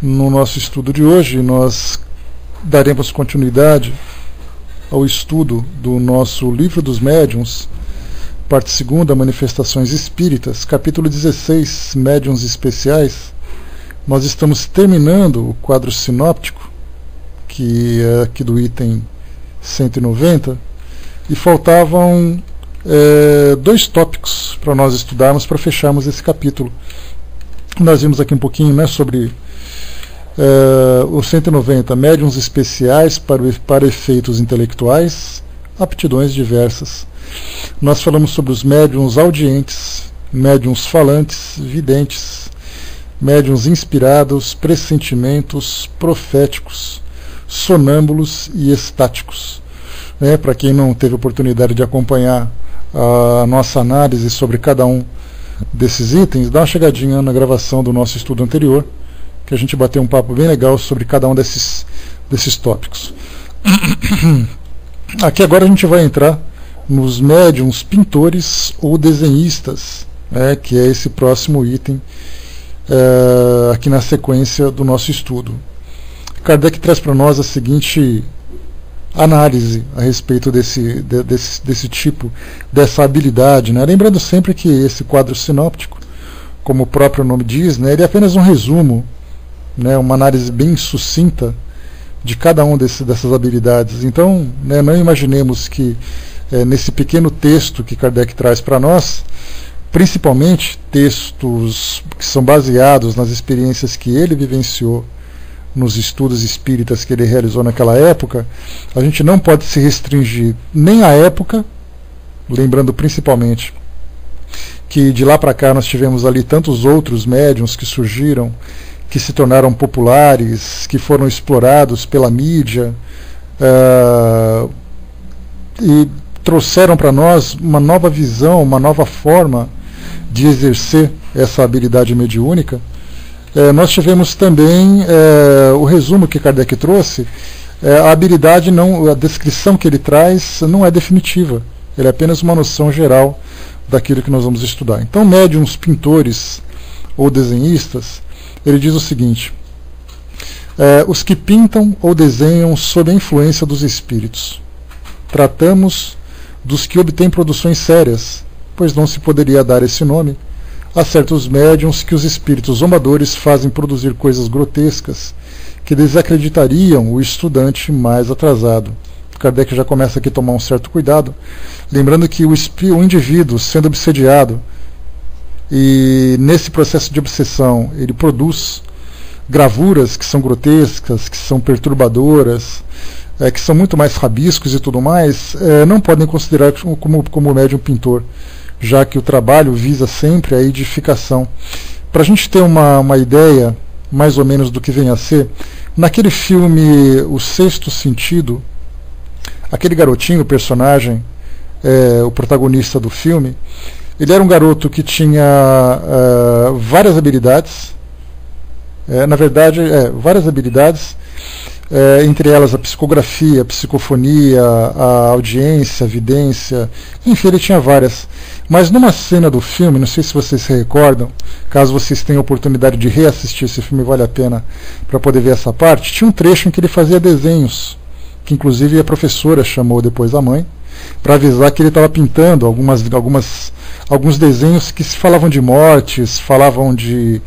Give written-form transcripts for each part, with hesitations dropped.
No nosso estudo de hoje, nós daremos continuidade ao estudo do nosso Livro dos Médiuns, parte 2, Manifestações Espíritas, capítulo 16, Médiuns Especiais. Nós estamos terminando o quadro sinóptico, que é aqui do item 190, e faltavam 2 tópicos para nós estudarmos, para fecharmos esse capítulo. Nós vimos aqui um pouquinho, sobre o 190, médiuns especiais para efeitos intelectuais, aptidões diversas. Nós falamos sobre os médiuns audientes, médiuns falantes, videntes, médiuns inspirados, pressentimentos, proféticos, sonâmbulos e estáticos. Para quem não teve oportunidade de acompanhar a nossa análise sobre cada um desses itens, dá uma chegadinha na gravação do nosso estudo anterior, que a gente bateu um papo bem legal sobre cada um desses tópicos. Aqui agora a gente vai entrar nos médiuns pintores ou desenhistas, que é esse próximo item aqui na sequência do nosso estudo. Kardec traz para nós a seguinte análise a respeito desse tipo, dessa habilidade. Lembrando sempre que esse quadro sinóptico, como o próprio nome diz, ele é apenas um resumo, uma análise bem sucinta de cada um dessas habilidades. Então, não imaginemos que nesse pequeno texto que Kardec traz para nós, principalmente textos que são baseados nas experiências que ele vivenciou nos estudos espíritas que ele realizou naquela época, a gente não pode se restringir nem à época, lembrando principalmente que de lá para cá nós tivemos ali tantos outros médiuns que surgiram, que se tornaram populares, que foram explorados pela mídia e trouxeram para nós uma nova visão, uma nova forma de exercer essa habilidade mediúnica. Nós tivemos também o resumo que Kardec trouxe. A habilidade, a descrição que ele traz não é definitiva, ele é apenas uma noção geral daquilo que nós vamos estudar. Então, médiuns, pintores ou desenhistas, ele diz o seguinte: os que pintam ou desenham sob a influência dos espíritos. Tratamos dos que obtêm produções sérias, pois não se poderia dar esse nome a certos médiuns que os espíritos zombadores fazem produzir coisas grotescas que desacreditariam o estudante mais atrasado. Kardec já começa aqui a tomar um certo cuidado, lembrando que o indivíduo sendo obsediado, e nesse processo de obsessão ele produz gravuras que são grotescas, que são perturbadoras, que são muito mais rabiscos e tudo mais, não podem considerar como médium pintor, já que o trabalho visa sempre a edificação. Para a gente ter uma ideia mais ou menos do que vem a ser, naquele filme O Sexto Sentido, aquele garotinho, o personagem, o protagonista do filme, ele era um garoto que tinha várias habilidades, várias habilidades, entre elas a psicografia, a psicofonia, a audiência, a vidência, enfim, ele tinha várias. Mas numa cena do filme, não sei se vocês se recordam, caso vocês tenham a oportunidade de reassistir esse filme, vale a pena para poder ver essa parte, tinha um trecho em que ele fazia desenhos, que inclusive a professora chamou depois a mãe, para avisar que ele estava pintando alguns desenhos que se falavam de mortes, falavam de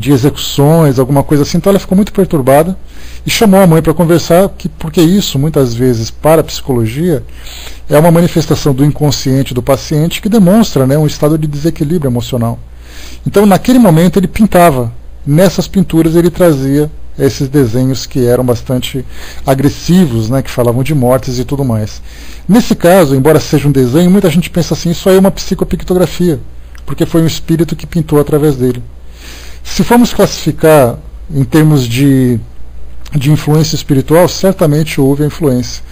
execuções, alguma coisa assim. Então ela ficou muito perturbada e chamou a mãe para conversar, porque isso, muitas vezes, para a psicologia, é uma manifestação do inconsciente do paciente que demonstra um estado de desequilíbrio emocional. Então, naquele momento, ele pintava. Nessas pinturas, ele trazia esses desenhos que eram bastante agressivos, que falavam de mortes e tudo mais. Nesse caso, embora seja um desenho, muita gente pensa assim, isso aí é uma psicopictografia, porque foi um espírito que pintou através dele. Se formos classificar em termos de influência espiritual, certamente houve a influência.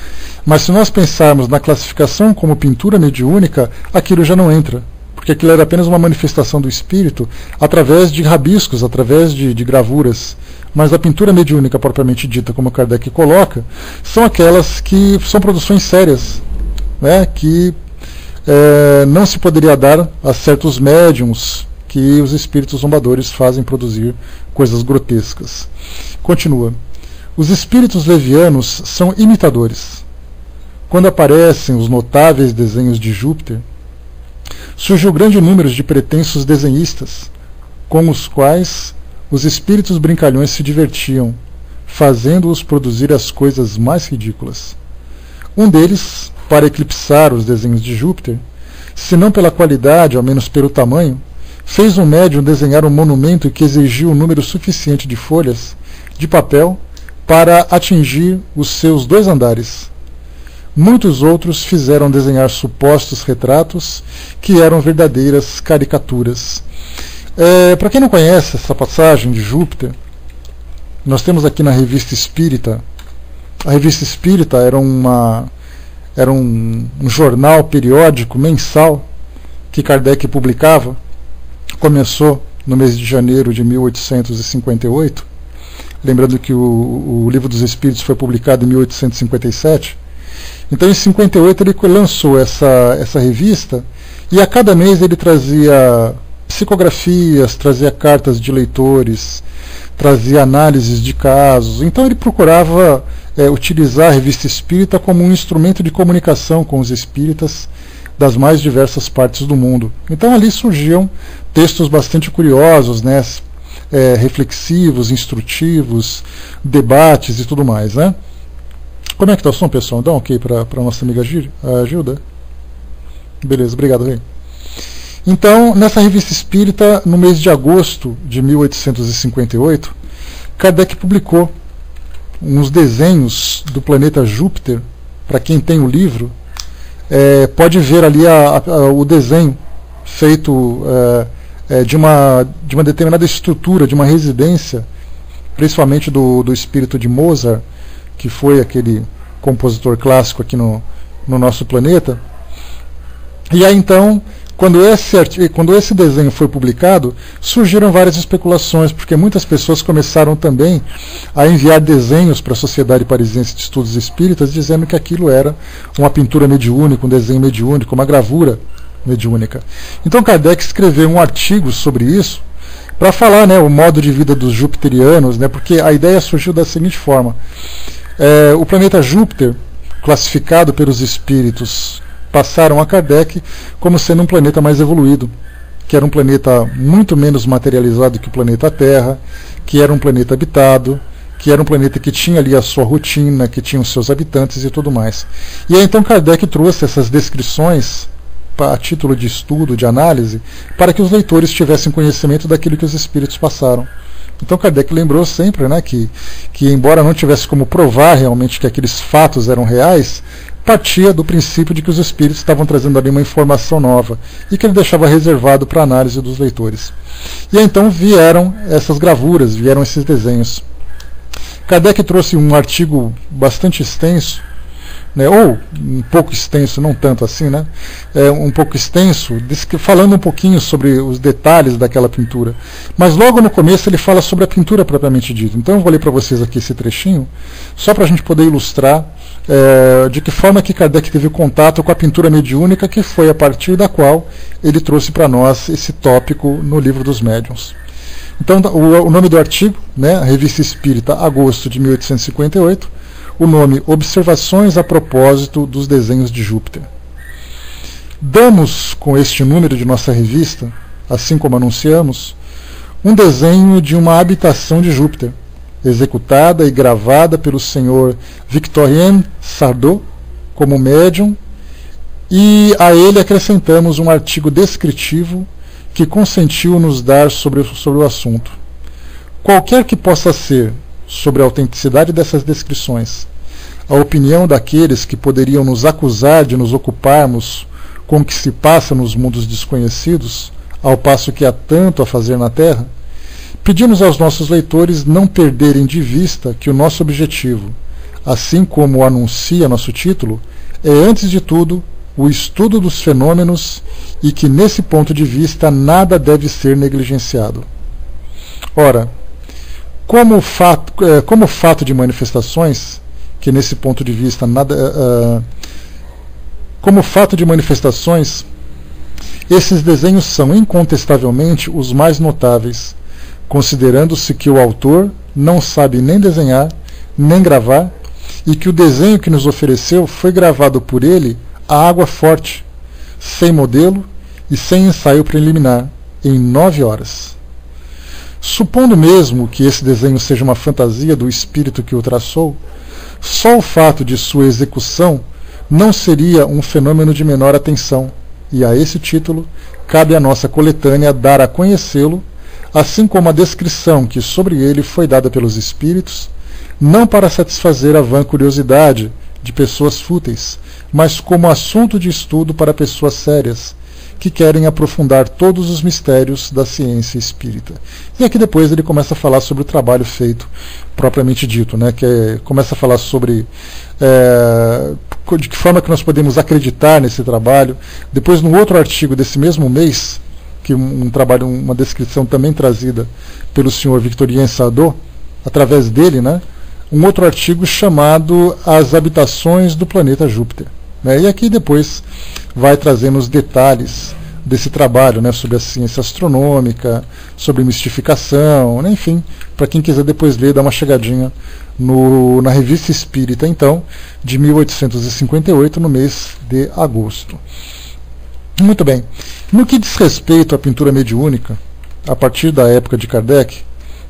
Mas se nós pensarmos na classificação como pintura mediúnica, aquilo já não entra, porque aquilo era apenas uma manifestação do espírito através de rabiscos, através de gravuras. Mas a pintura mediúnica propriamente dita, como Kardec coloca, são aquelas que são produções sérias, que não se poderia dar a certos médiuns que os espíritos zombadores fazem produzir coisas grotescas. Continua. Os espíritos levianos são imitadores. Quando aparecem os notáveis desenhos de Júpiter, surgiu grande número de pretensos desenhistas, com os quais os espíritos brincalhões se divertiam, fazendo-os produzir as coisas mais ridículas. Um deles, para eclipsar os desenhos de Júpiter, se não pela qualidade, ao menos pelo tamanho, fez um médium desenhar um monumento que exigiu um número suficiente de folhas de papel para atingir os seus 2 andares. Muitos outros fizeram desenhar supostos retratos que eram verdadeiras caricaturas. Para quem não conhece essa passagem de Júpiter, nós temos aqui na Revista Espírita. A Revista Espírita era um jornal periódico mensal que Kardec publicava. Começou no mês de janeiro de 1858. Lembrando que o Livro dos Espíritos foi publicado em 1857. Então, em 58, ele lançou essa revista, e a cada mês ele trazia psicografias, trazia cartas de leitores, trazia análises de casos. Então, ele procurava utilizar a Revista Espírita como um instrumento de comunicação com os espíritas das mais diversas partes do mundo. Então, ali surgiam textos bastante curiosos, né? Reflexivos, instrutivos, debates e tudo mais, né? Como é que está o som, pessoal? Dá um ok para a nossa amiga Gilda? Beleza, obrigado, Rei. Então, nessa Revista Espírita, no mês de agosto de 1858, Kardec publicou uns desenhos do planeta Júpiter. Para quem tem o livro, pode ver ali o desenho feito de uma determinada estrutura, de uma residência, principalmente do espírito de Mozart, que foi aquele compositor clássico aqui no nosso planeta. E aí então, quando esse desenho foi publicado, surgiram várias especulações, porque muitas pessoas começaram também a enviar desenhos para a Sociedade Parisiense de Estudos Espíritas, dizendo que aquilo era uma pintura mediúnica, um desenho mediúnico, uma gravura mediúnica. Então Kardec escreveu um artigo sobre isso, para falar, né, o modo de vida dos jupiterianos, né, porque a ideia surgiu da seguinte forma. O planeta Júpiter, classificado pelos espíritos, passaram a Kardec como sendo um planeta mais evoluído, que era um planeta muito menos materializado que o planeta Terra, que era um planeta habitado, que era um planeta que tinha ali a sua rotina, que tinha os seus habitantes e tudo mais. E aí então Kardec trouxe essas descrições a título de estudo, de análise, para que os leitores tivessem conhecimento daquilo que os espíritos passaram. Então Kardec lembrou sempre, né, que embora não tivesse como provar realmente que aqueles fatos eram reais, partia do princípio de que os espíritos estavam trazendo ali uma informação nova e que ele deixava reservado para a análise dos leitores. E aí, então vieram essas gravuras, vieram esses desenhos. Kardec trouxe um artigo bastante extenso, né, ou um pouco extenso, não tanto assim, né, um pouco extenso, falando um pouquinho sobre os detalhes daquela pintura. Mas logo no começo ele fala sobre a pintura propriamente dita. Então eu vou ler para vocês aqui esse trechinho, só para a gente poder ilustrar de que forma que Kardec teve contato com a pintura mediúnica, que foi a partir da qual ele trouxe para nós esse tópico no Livro dos Médiuns. Então o nome do artigo, né, Revista Espírita, agosto de 1858, o nome Observações a propósito dos desenhos de Júpiter. Damos com este número de nossa revista, assim como anunciamos, um desenho de uma habitação de Júpiter, executada e gravada pelo senhor Victorien Sardou como médium, e a ele acrescentamos um artigo descritivo que consentiu nos dar sobre o assunto. Qualquer que possa ser sobre a autenticidade dessas descrições, a opinião daqueles que poderiam nos acusar de nos ocuparmos com o que se passa nos mundos desconhecidos, ao passo que há tanto a fazer na Terra, pedimos aos nossos leitores não perderem de vista que o nosso objetivo, assim como o anuncia nosso título, é antes de tudo o estudo dos fenômenos e que nesse ponto de vista nada deve ser negligenciado. Ora, como fato de manifestações, que nesse ponto de vista como fato de manifestações, Esses desenhos são incontestavelmente os mais notáveis, considerando-se que o autor não sabe nem desenhar, nem gravar, e que o desenho que nos ofereceu foi gravado por ele a água forte, sem modelo e sem ensaio preliminar, em 9 horas. Supondo mesmo que esse desenho seja uma fantasia do espírito que o traçou, só o fato de sua execução não seria um fenômeno de menor atenção, e a esse título cabe à nossa coletânea dar a conhecê-lo, assim como a descrição que sobre ele foi dada pelos espíritos, não para satisfazer a vã curiosidade de pessoas fúteis, mas como assunto de estudo para pessoas sérias, que querem aprofundar todos os mistérios da ciência espírita. E aqui depois ele começa a falar sobre o trabalho feito, propriamente dito, né, começa a falar sobre de que forma que nós podemos acreditar nesse trabalho. Depois, no outro artigo desse mesmo mês, que uma descrição também trazida pelo senhor Victorien Sadot, através dele, né, um outro artigo chamado As Habitações do Planeta Júpiter. Né, e aqui depois vai trazendo os detalhes desse trabalho, né, sobre a ciência astronômica, sobre mistificação, né, enfim, para quem quiser depois ler, dá uma chegadinha na Revista Espírita, então, de 1858, no mês de agosto. Muito bem. No que diz respeito à pintura mediúnica, a partir da época de Kardec,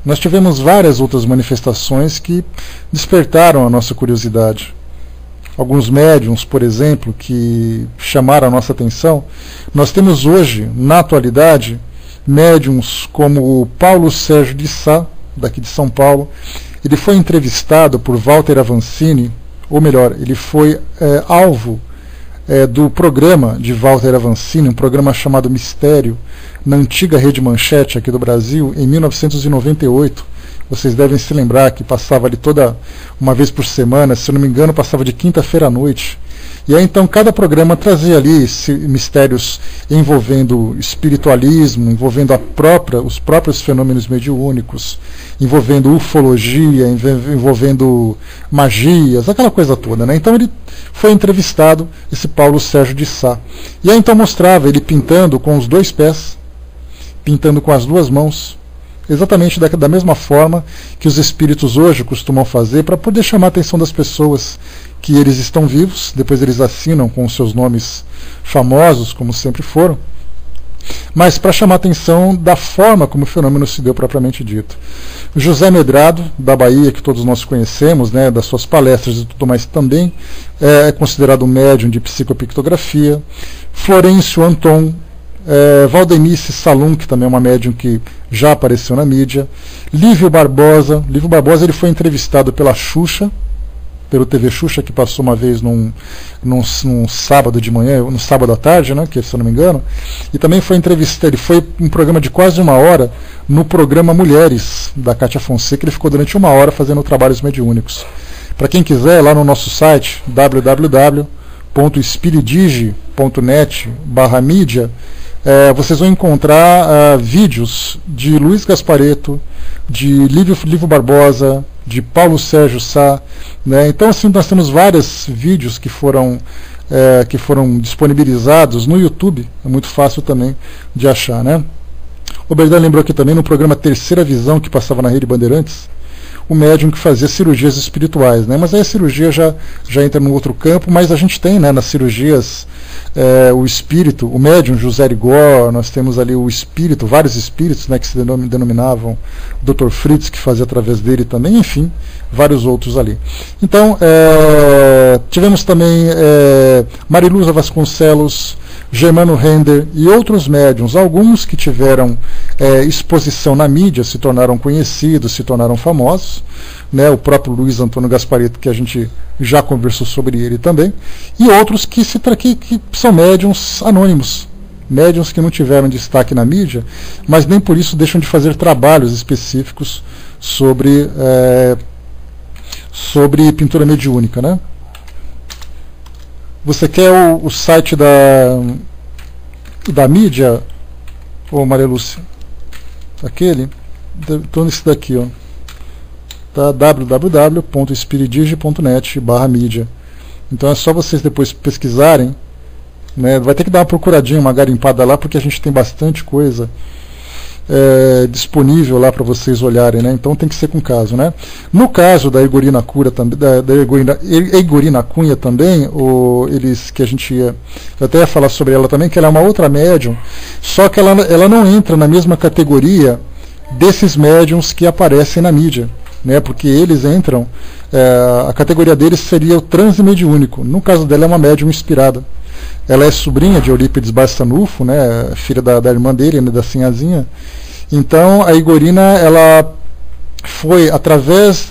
nós tivemos várias outras manifestações que despertaram a nossa curiosidade. Alguns médiuns, por exemplo, que chamaram a nossa atenção. Nós temos hoje, na atualidade, médiuns como o Paulo Sérgio de Sá, daqui de São Paulo. Ele foi entrevistado por Walter Avancini, ou melhor, ele foi alvo do programa de Walter Avancini, um programa chamado Mistério, na antiga Rede Manchete aqui do Brasil, em 1998. Vocês devem se lembrar que passava ali toda uma vez por semana, se eu não me engano, passava de quinta-feira à noite. E aí então cada programa trazia ali mistérios envolvendo espiritualismo, envolvendo os próprios fenômenos mediúnicos, envolvendo ufologia, envolvendo magias, aquela coisa toda, né? Então ele foi entrevistado, esse Paulo Sérgio de Sá. E aí então mostrava ele pintando com os 2 pés, pintando com as 2 mãos, exatamente da mesma forma que os espíritos hoje costumam fazer para poder chamar a atenção das pessoas que eles estão vivos, depois eles assinam com os seus nomes famosos, como sempre foram, mas para chamar a atenção da forma como o fenômeno se deu propriamente dito. José Medrado, da Bahia, que todos nós conhecemos, né, das suas palestras e tudo mais, também é considerado um médium de psicopictografia. Florencio Anton, Valdenice Salum, que também é uma médium que já apareceu na mídia. Lívio Barbosa ele foi entrevistado pela Xuxa, pelo TV Xuxa, que passou uma vez num sábado de manhã, no sábado à tarde, né, que se eu não me engano, e também foi entrevistado, ele foi um programa de quase 1 hora no programa Mulheres, da Cátia Fonseca. Ele ficou durante 1 hora fazendo trabalhos mediúnicos. Para quem quiser, lá no nosso site, www.spiridige.net/mídia, vocês vão encontrar vídeos de Luiz Gasparetto, de Lívio Barbosa, de Paulo Sérgio Sá, né? Então assim, nós temos vários vídeos que foram disponibilizados no YouTube, é muito fácil também de achar, né? O Berdan lembrou aqui também no programa Terceira Visão, que passava na Rede Bandeirantes, o médium que fazia cirurgias espirituais, né? Mas aí a cirurgia já entra num outro campo, mas a gente tem, né, nas cirurgias o espírito, o médium José Rigor, nós temos ali o espírito, vários espíritos, né, que se denominavam Dr. Fritz, que fazia através dele também, enfim, vários outros ali. Então, tivemos também Mariluza Vasconcelos, Germano Render e outros médiuns, alguns que tiveram exposição na mídia, se tornaram conhecidos, se tornaram famosos, né, o próprio Luiz Antônio Gasparetto, que a gente já conversou sobre ele também, e outros que são médiuns anônimos, médiuns que não tiveram destaque na mídia, mas nem por isso deixam de fazer trabalhos específicos sobre pintura mediúnica, né? Você quer o site da mídia, ô Maria Lúcia? Aquele? Estou nesse daqui, ó. Tá? www.spiridige.net/mídia. Então é só vocês depois pesquisarem né? Vai ter que dar uma procuradinha, uma garimpada lá, porque a gente tem bastante coisa disponível lá para vocês olharem, né? Então tem que ser com caso, né? No caso da Egorina Cura também, da Egorina Cunha também, que a gente eu até ia falar sobre ela também, que ela é uma outra médium, só que ela não entra na mesma categoria desses médiums que aparecem na mídia, né? Porque eles entram, a categoria deles seria o transe mediúnico. No caso dela é uma médium inspirada. Ela é sobrinha de Eurípides Barçanufo, né, filha da irmã dele, né, da Sinhazinha. Então a Egorina, ela foi, através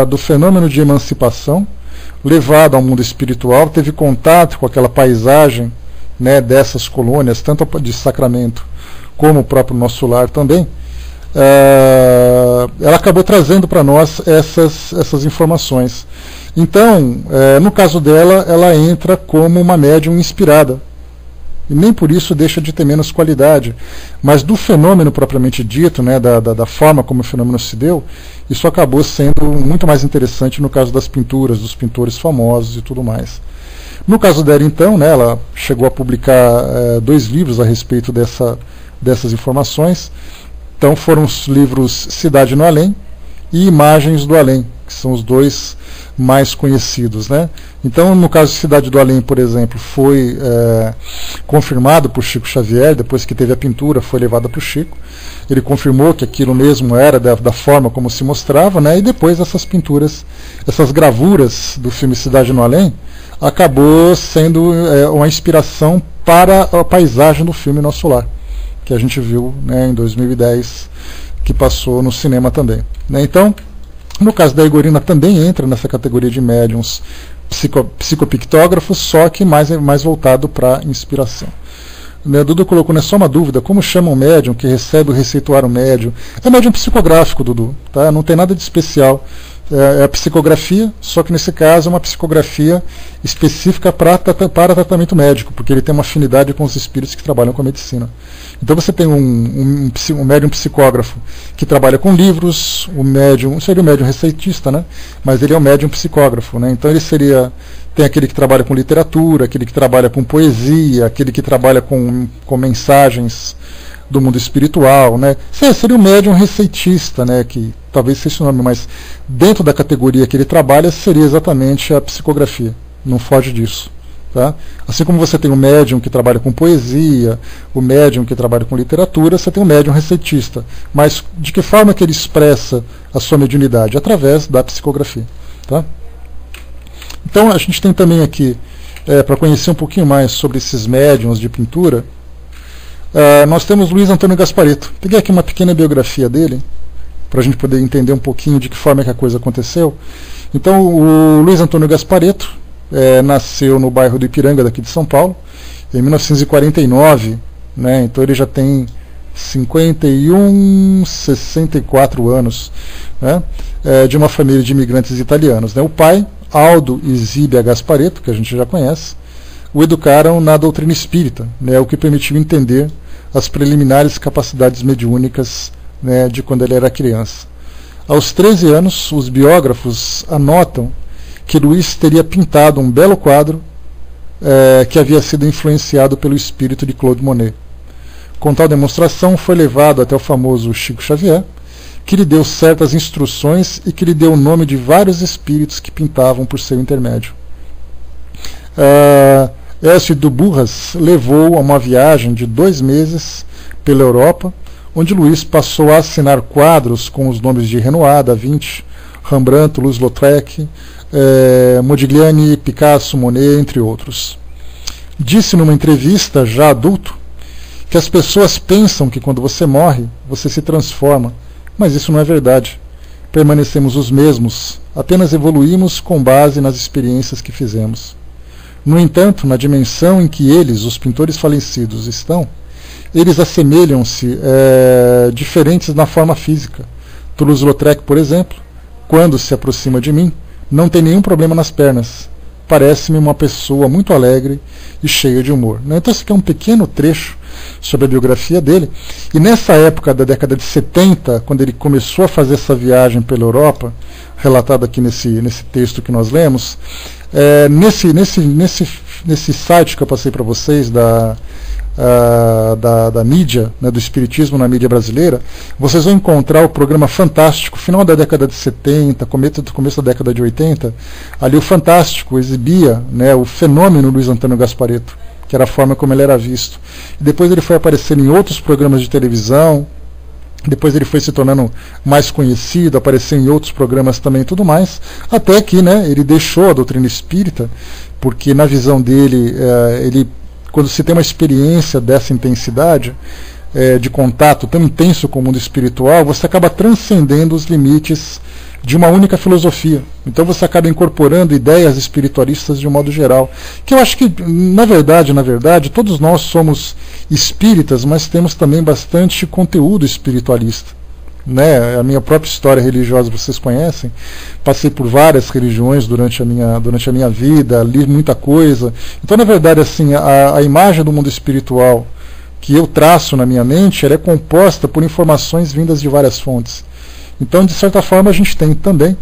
do fenômeno de emancipação, levada ao mundo espiritual, teve contato com aquela paisagem, né, dessas colônias, tanto de Sacramento como o próprio nosso lar também. Ela acabou trazendo para nós essas informações. Então, no caso dela, ela entra como uma médium inspirada. E nem por isso deixa de ter menos qualidade. Mas do fenômeno propriamente dito, né, da forma como o fenômeno se deu, isso acabou sendo muito mais interessante no caso das pinturas, dos pintores famosos e tudo mais. No caso dela, então, né, ela chegou a publicar 2 livros a respeito dessas informações. Então foram os livros Cidade no Além e Imagens do Além, que são os 2 mais conhecidos, né? Então, no caso de Cidade do Além, por exemplo, foi confirmado por Chico Xavier, depois que teve a pintura, foi levada para o Chico. Ele confirmou que aquilo mesmo era da forma como se mostrava, né? E depois essas pinturas, essas gravuras do filme Cidade no Além, acabou sendo uma inspiração para a paisagem do filme Nosso Lar, que a gente viu, né, em 2010, que passou no cinema também, né? Então, no caso da Egorina também entra nessa categoria de médiums psicopictógrafos, só que mais voltado para inspiração. Né, Dudu colocou, não é só uma dúvida, como chama um médium que recebe o receituário médium? É médium psicográfico, Dudu, tá? Não tem nada de especial. É a psicografia, só que nesse caso é uma psicografia específica para tratamento médico, porque ele tem uma afinidade com os espíritos que trabalham com a medicina. Então você tem um médium psicógrafo que trabalha com livros, seria o médium receitista, né? Mas ele é um médium psicógrafo, né? Então ele tem aquele que trabalha com literatura, aquele que trabalha com poesia, aquele que trabalha com mensagens do mundo espiritual, né? Seria um médium receitista, né? Que talvez seja o nome, mas dentro da categoria que ele trabalha seria exatamente a psicografia, não foge disso, tá? Assim como você tem um médium que trabalha com poesia, o médium que trabalha com literatura, você tem um médium receitista, mas de que forma que ele expressa a sua mediunidade? Através da psicografia, tá? Então a gente tem também aqui, para conhecer um pouquinho mais sobre esses médiums de pintura, nós temos Luiz Antônio Gasparetto. Peguei aqui uma pequena biografia dele, para a gente poder entender um pouquinho de que forma que a coisa aconteceu. Então, o Luiz Antônio Gasparetto nasceu no bairro do Ipiranga, daqui de São Paulo, em 1949, né? Então ele já tem 64 anos, né? De uma família de imigrantes italianos, né? O pai, Aldo Isíbia Gasparetto, que a gente já conhece, o educaram na doutrina espírita, né? O que permitiu entender as preliminares capacidades mediúnicas, né, de quando ele era criança. Aos 13 anos, os biógrafos anotam que Luiz teria pintado um belo quadro que havia sido influenciado pelo espírito de Claude Monet. Com tal demonstração, foi levado até o famoso Chico Xavier, que lhe deu certas instruções e que lhe deu o nome de vários espíritos que pintavam por seu intermédio. Elcio de Burras levou a uma viagem de 2 meses pela Europa, onde Luiz passou a assinar quadros com os nomes de Renoir, Da Vinci, Rembrandt, Toulouse-Lautrec, Modigliani, Picasso, Monet, entre outros. Disse numa entrevista, já adulto, que as pessoas pensam que quando você morre, você se transforma, mas isso não é verdade. Permanecemos os mesmos, apenas evoluímos com base nas experiências que fizemos. No entanto, na dimensão em que eles, os pintores falecidos, estão, eles assemelham-se diferentes na forma física. Toulouse-Lautrec, por exemplo, quando se aproxima de mim, não tem nenhum problema nas pernas. Parece-me uma pessoa muito alegre e cheia de humor. Então, esse aqui é um pequeno trecho sobre a biografia dele. E nessa época da década de 70, quando ele começou a fazer essa viagem pela Europa, relatado aqui nesse texto que nós lemos, nesse nesse site que eu passei para vocês da mídia, né, do espiritismo na mídia brasileira, vocês vão encontrar o programa Fantástico, final da década de 70, começo da década de 80. Ali o Fantástico exibia, né, o fenômeno Luiz Antônio Gasparetto, que era a forma como ele era visto. E depois ele foi aparecendo em outros programas de televisão, depois ele foi se tornando mais conhecido, apareceu em outros programas também e tudo mais, até que, né, ele deixou a doutrina espírita, porque na visão dele, quando se tem uma experiência dessa intensidade, de contato tão intenso com o mundo espiritual, você acaba transcendendo os limites de uma única filosofia. Então você acaba incorporando ideias espiritualistas de um modo geral. Que eu acho que, na verdade, todos nós somos espíritas, mas temos também bastante conteúdo espiritualista. Né? A minha própria história religiosa vocês conhecem. Passei por várias religiões durante a minha vida, li muita coisa. Então, na verdade, assim, a imagem do mundo espiritual que eu traço na minha mente, ela é composta por informações vindas de várias fontes. Então, de certa forma, a gente tem também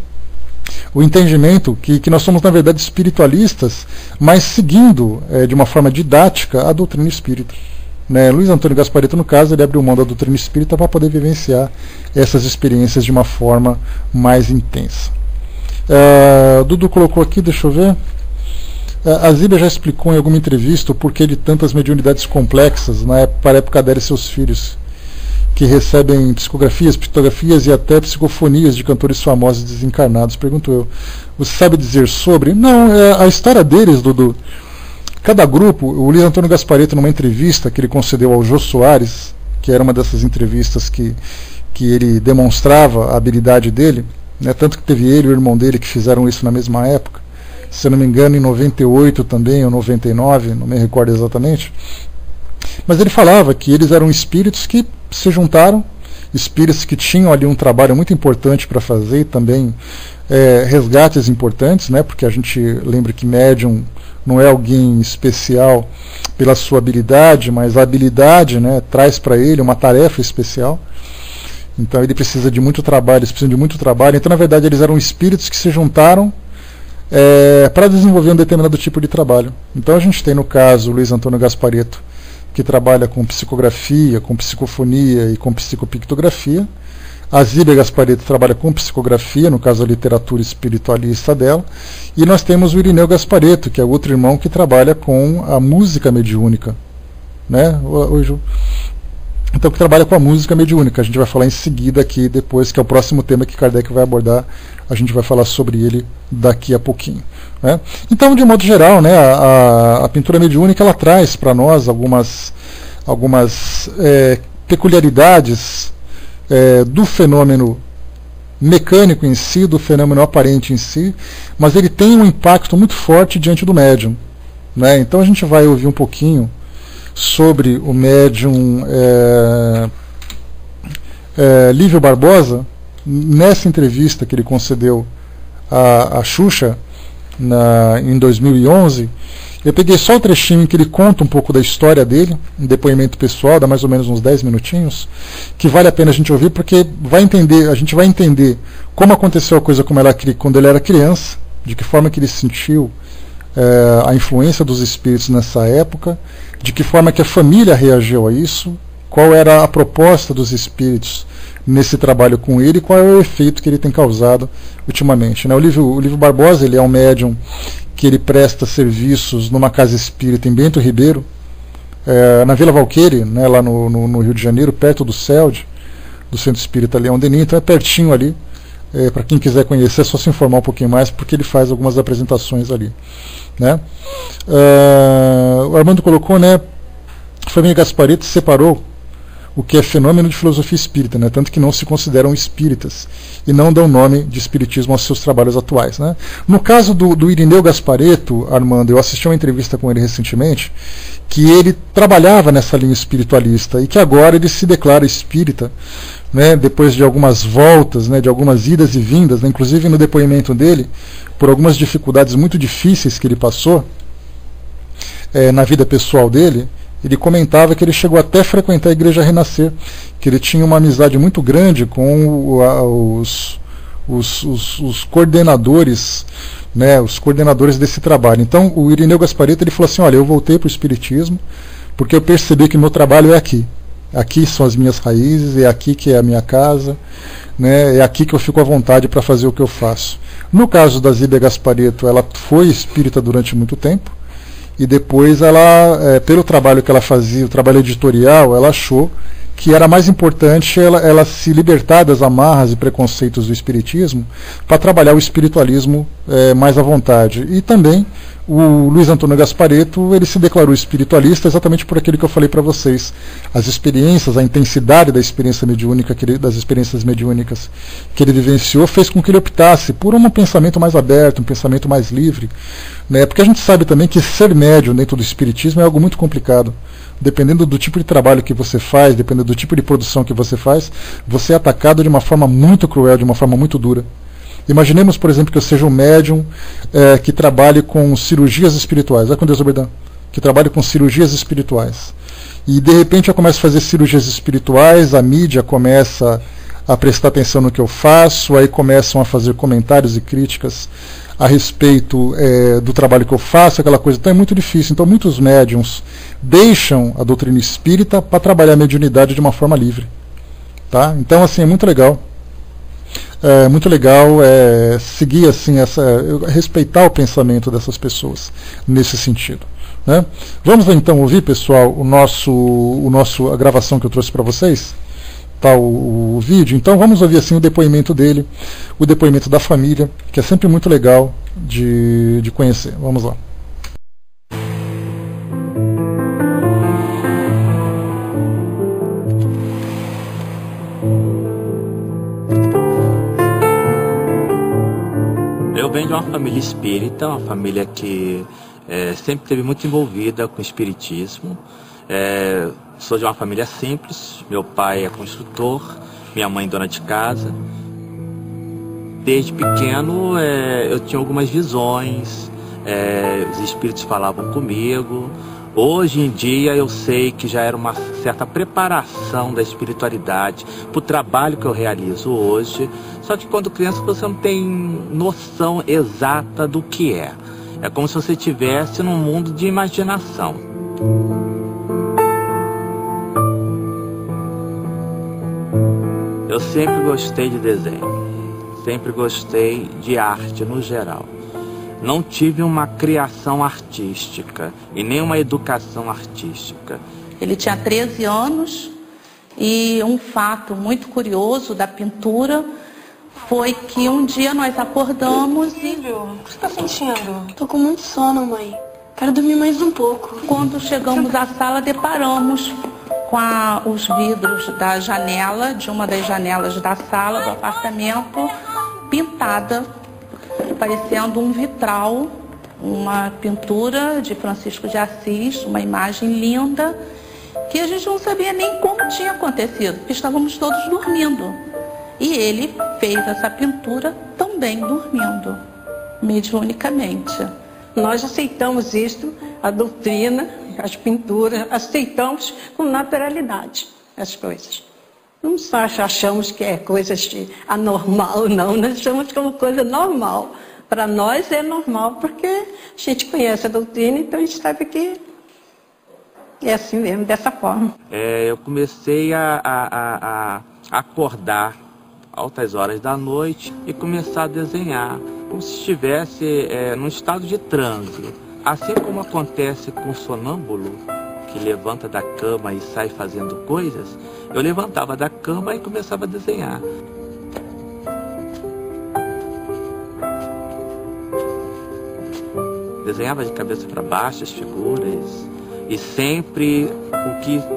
o entendimento que nós somos, na verdade, espiritualistas, mas seguindo de uma forma didática a doutrina espírita. Né? Luiz Antônio Gasparetto, no caso, ele abriu mão da doutrina espírita para poder vivenciar essas experiências de uma forma mais intensa. Dudu colocou aqui, deixa eu ver. A Zíbia já explicou em alguma entrevista o porquê de tantas mediunidades complexas para a época dela e seus filhos, que recebem psicografias, pictografias e até psicofonias de cantores famosos desencarnados, pergunto eu. Você sabe dizer sobre? Não, a história deles, Dudu. Cada grupo, o Luiz Antônio Gasparetto, numa entrevista que ele concedeu ao Jô Soares, que era uma dessas entrevistas que ele demonstrava a habilidade dele, né, tanto que teve ele e o irmão dele que fizeram isso na mesma época, se eu não me engano em 98 também, ou 99, não me recordo exatamente. Mas ele falava que eles eram espíritos que se juntaram, espíritos que tinham ali um trabalho muito importante para fazer, e também resgates importantes, né, porque a gente lembra que médium não é alguém especial pela sua habilidade, mas a habilidade, né, traz para ele uma tarefa especial. Então ele precisa de muito trabalho, eles precisam de muito trabalho. Então, na verdade, eles eram espíritos que se juntaram para desenvolver um determinado tipo de trabalho. Então a gente tem, no caso, o Luiz Antônio Gasparetto, que trabalha com psicografia, com psicofonia e com psicopictografia. A Zíbia Gasparetto trabalha com psicografia, no caso a literatura espiritualista dela. E nós temos o Irineu Gasparetto, que é outro irmão que trabalha com a música mediúnica. Né? Então, que trabalha com a música mediúnica. A gente vai falar em seguida aqui, depois, que é o próximo tema que Kardec vai abordar. A gente vai falar sobre ele daqui a pouquinho. Né? Então, de modo geral, né, a pintura mediúnica ela traz para nós algumas peculiaridades do fenômeno mecânico em si, do fenômeno aparente em si, mas ele tem um impacto muito forte diante do médium. Né? Então, a gente vai ouvir um pouquinho sobre o médium Lívio Barbosa, nessa entrevista que ele concedeu a Xuxa em 2011. Eu peguei só o trechinho em que ele conta um pouco da história dele, um depoimento pessoal, dá mais ou menos uns 10 minutinhos, que vale a pena a gente ouvir, porque a gente vai entender como aconteceu a coisa quando ele era criança, de que forma que ele sentiu a influência dos espíritos nessa época, de que forma que a família reagiu a isso, qual era a proposta dos espíritos nesse trabalho com ele e qual é o efeito que ele tem causado ultimamente. Né? O Lívio Barbosa, ele é um médium que ele presta serviços numa casa espírita em Bento Ribeiro, na Vila Valqueire, né, lá no Rio de Janeiro, perto do CELD, do Centro Espírita Leão Denis, então é pertinho ali. Para quem quiser conhecer, é só se informar um pouquinho mais, porque ele faz algumas apresentações ali. Né? O Armando colocou, né, a família Gasparetto separou o que é fenômeno de filosofia espírita, né? Tanto que não se consideram espíritas e não dão nome de espiritismo aos seus trabalhos atuais. Né? No caso do Irineu Gasparetto, Armando, eu assisti uma entrevista com ele recentemente, que ele trabalhava nessa linha espiritualista e que agora ele se declara espírita, né? Depois de algumas voltas, né? De algumas idas e vindas, né? Inclusive no depoimento dele, por algumas dificuldades muito difíceis que ele passou na vida pessoal dele. Ele comentava que ele chegou até a frequentar a Igreja Renascer, que ele tinha uma amizade muito grande com os coordenadores né, os coordenadores desse trabalho. Então o Irineu Gasparetto ele falou assim, olha, eu voltei para o Espiritismo porque eu percebi que meu trabalho é aqui. Aqui são as minhas raízes, é aqui que é a minha casa, né, é aqui que eu fico à vontade para fazer o que eu faço. No caso da Zíbia Gasparetto, ela foi espírita durante muito tempo, e depois ela, pelo trabalho que ela fazia, o trabalho editorial, ela achou que era mais importante ela se libertar das amarras e preconceitos do espiritismo para trabalhar o espiritualismo mais à vontade. E também o Luiz Antônio Gasparetto, ele se declarou espiritualista exatamente por aquilo que eu falei para vocês. As experiências, a intensidade da experiência mediúnica, das experiências mediúnicas que ele vivenciou, fez com que ele optasse por um pensamento mais aberto, um pensamento mais livre, né? Porque a gente sabe também que ser médium dentro do espiritismo é algo muito complicado. Dependendo do tipo de trabalho que você faz, dependendo do tipo de produção que você faz, você é atacado de uma forma muito cruel, de uma forma muito dura. Imaginemos, por exemplo, que eu seja um médium que trabalhe com cirurgias espirituais. Olha com Deus, Oberdan. Que trabalhe com cirurgias espirituais. E de repente eu começo a fazer cirurgias espirituais, a mídia começa a prestar atenção no que eu faço, aí começam a fazer comentários e críticas a respeito do trabalho que eu faço, aquela coisa. Então é muito difícil. Então muitos médiums deixam a doutrina espírita para trabalhar a mediunidade de uma forma livre. Tá? Então assim, é muito legal. É muito legal seguir assim, respeitar o pensamento dessas pessoas nesse sentido. Né? Vamos então ouvir, pessoal, a gravação que eu trouxe para vocês? Tá, o vídeo. Então vamos ouvir assim o depoimento dele, o depoimento da família, que é sempre muito legal de conhecer. Vamos lá. Eu venho de uma família espírita, uma família que sempre esteve muito envolvida com o espiritismo. Sou de uma família simples, meu pai é construtor, minha mãe dona de casa. Desde pequeno eu tinha algumas visões, os espíritos falavam comigo. Hoje em dia eu sei que já era uma certa preparação da espiritualidade para o trabalho que eu realizo hoje. Só que quando criança você não tem noção exata do que é. É como se você estivesse num mundo de imaginação. Eu sempre gostei de desenho, sempre gostei de arte no geral. Não tive uma criação artística e nem uma educação artística. Ele tinha 13 anos e um fato muito curioso da pintura foi que um dia nós acordamos e... O que você está sentindo? Tô com muito sono, mãe. Quero dormir mais um pouco. Quando chegamos à sala, deparamos com os vidros da janela, de uma das janelas da sala do apartamento, pintada, parecendo um vitral, uma pintura de Francisco de Assis, uma imagem linda, que a gente não sabia nem como tinha acontecido, porque estávamos todos dormindo. E ele fez essa pintura também dormindo, mediunicamente. Nós aceitamos isso, a doutrina, as pinturas, aceitamos com naturalidade as coisas. Não só achamos que é coisa de anormal, não. Nós achamos como coisa normal. Para nós é normal porque a gente conhece a doutrina, então a gente sabe que é assim mesmo, dessa forma. Eu comecei a acordar altas horas da noite e começar a desenhar, como se estivesse num estado de transe. Assim como acontece com o sonâmbulo, que levanta da cama e sai fazendo coisas, eu levantava da cama e começava a desenhar. Desenhava de cabeça para baixo as figuras, e sempre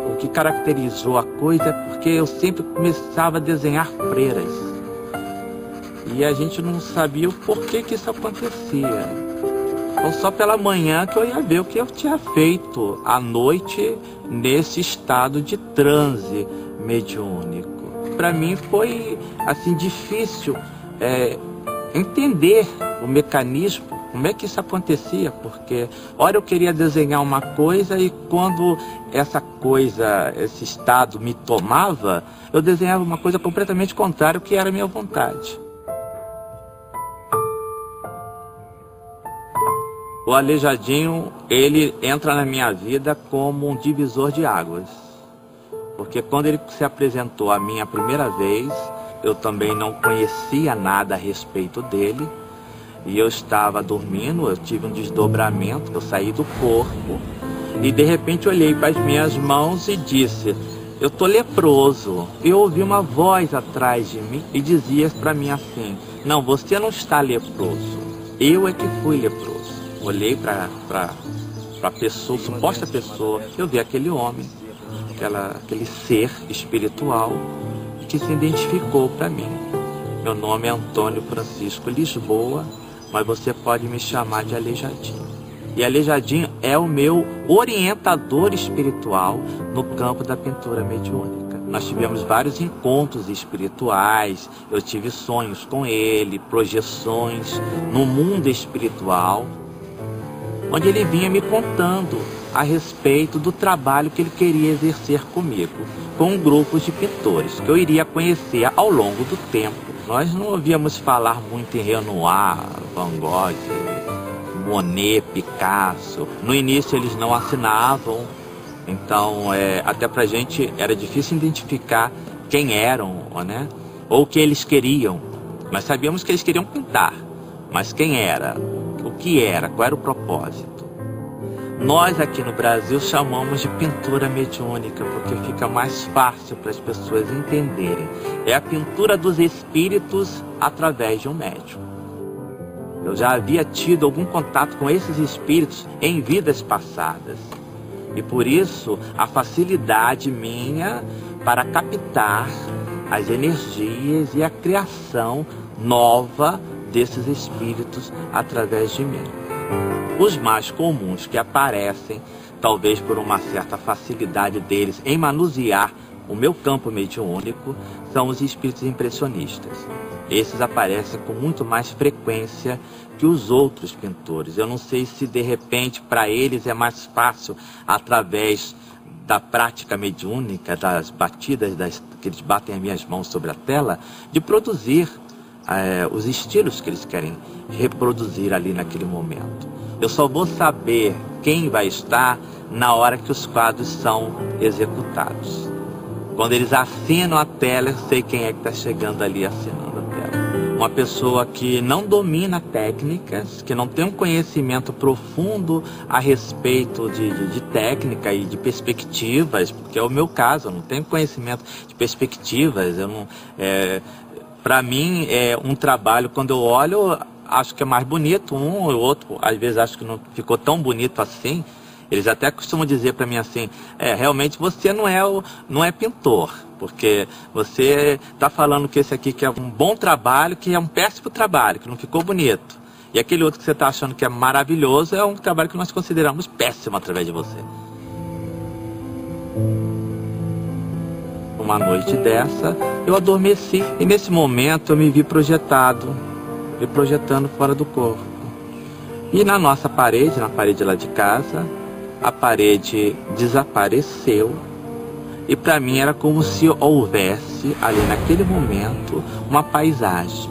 o que caracterizou a coisa é porque eu sempre começava a desenhar freiras. E a gente não sabia o porquê que isso acontecia. Então só pela manhã que eu ia ver o que eu tinha feito à noite nesse estado de transe mediúnico. Para mim foi assim difícil entender o mecanismo, como é que isso acontecia, porque ora eu queria desenhar uma coisa e quando essa coisa, esse estado me tomava, eu desenhava uma coisa completamente contrária ao que era a minha vontade. O Aleijadinho, ele entra na minha vida como um divisor de águas. Porque quando ele se apresentou a mim a primeira vez, eu também não conhecia nada a respeito dele. E eu estava dormindo, eu tive um desdobramento, eu saí do corpo. E de repente olhei para as minhas mãos e disse: eu tô leproso. Eu ouvi uma voz atrás de mim e dizia para mim assim: não, você não está leproso, eu é que fui leproso. Olhei para a pessoa, suposta pessoa, eu vi aquele homem, aquele ser espiritual que se identificou para mim. Meu nome é Antônio Francisco Lisboa, mas você pode me chamar de Aleijadinho. E Aleijadinho é o meu orientador espiritual no campo da pintura mediúnica. Nós tivemos vários encontros espirituais, eu tive sonhos com ele, projeções no mundo espiritual, onde ele vinha me contando a respeito do trabalho que ele queria exercer comigo, com grupos de pintores, que eu iria conhecer ao longo do tempo. Nós não ouvíamos falar muito em Renoir, Van Gogh, Monet, Picasso. No início eles não assinavam, então até pra gente era difícil identificar quem eram, né? Ou o que eles queriam. Nós sabíamos que eles queriam pintar, mas quem era? O que era? Qual era o propósito? Nós aqui no Brasil chamamos de pintura mediúnica, porque fica mais fácil para as pessoas entenderem. É a pintura dos espíritos através de um médium. Eu já havia tido algum contato com esses espíritos em vidas passadas. E por isso a facilidade minha para captar as energias e a criação nova desses espíritos através de mim. Os mais comuns que aparecem, talvez por uma certa facilidade deles em manusear o meu campo mediúnico, são os espíritos impressionistas. Esses aparecem com muito mais frequência que os outros pintores. Eu não sei se de repente para eles é mais fácil, através da prática mediúnica, das batidas que eles batem as minhas mãos sobre a tela, de produzir os estilos que eles querem reproduzir ali naquele momento. Eu só vou saber quem vai estar na hora que os quadros são executados. Quando eles assinam a tela, eu sei quem é que está chegando ali assinando a tela. Uma pessoa que não domina técnicas, que não tem um conhecimento profundo a respeito de técnica e de perspectivas, porque é o meu caso, eu não tenho conhecimento de perspectivas, para mim é um trabalho, quando eu olho, acho que é mais bonito, um ou outro, às vezes acho que não ficou tão bonito assim. Eles até costumam dizer para mim assim: realmente você não é pintor, porque você está falando que esse aqui que é um bom trabalho, que é um péssimo trabalho, que não ficou bonito. E aquele outro que você está achando que é maravilhoso é um trabalho que nós consideramos péssimo através de você. Uma noite dessa, eu adormeci e nesse momento eu me vi projetando fora do corpo. E na nossa parede, na parede lá de casa, a parede desapareceu e para mim era como se houvesse ali naquele momento uma paisagem.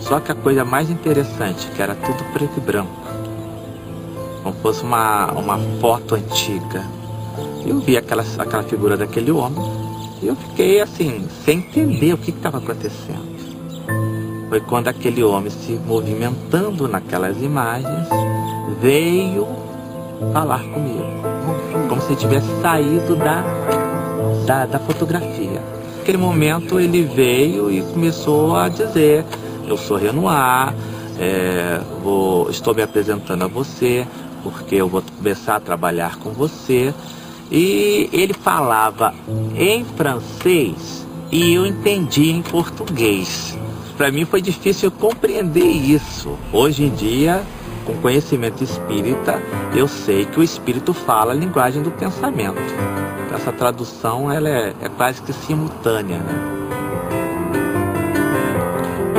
Só que a coisa mais interessante, que era tudo preto e branco, como fosse uma foto antiga. Eu vi aquela figura daquele homem e eu fiquei assim, sem entender o que estava acontecendo. Foi quando aquele homem, se movimentando naquelas imagens, veio falar comigo, como se tivesse saído da fotografia. Naquele momento ele veio e começou a dizer: eu sou Renoir, estou me apresentando a você, porque eu vou começar a trabalhar com você. E ele falava em francês e eu entendi em português. Para mim foi difícil compreender isso. Hoje em dia, com conhecimento espírita, eu sei que o espírito fala a linguagem do pensamento. Então, essa tradução ela é quase que simultânea, né?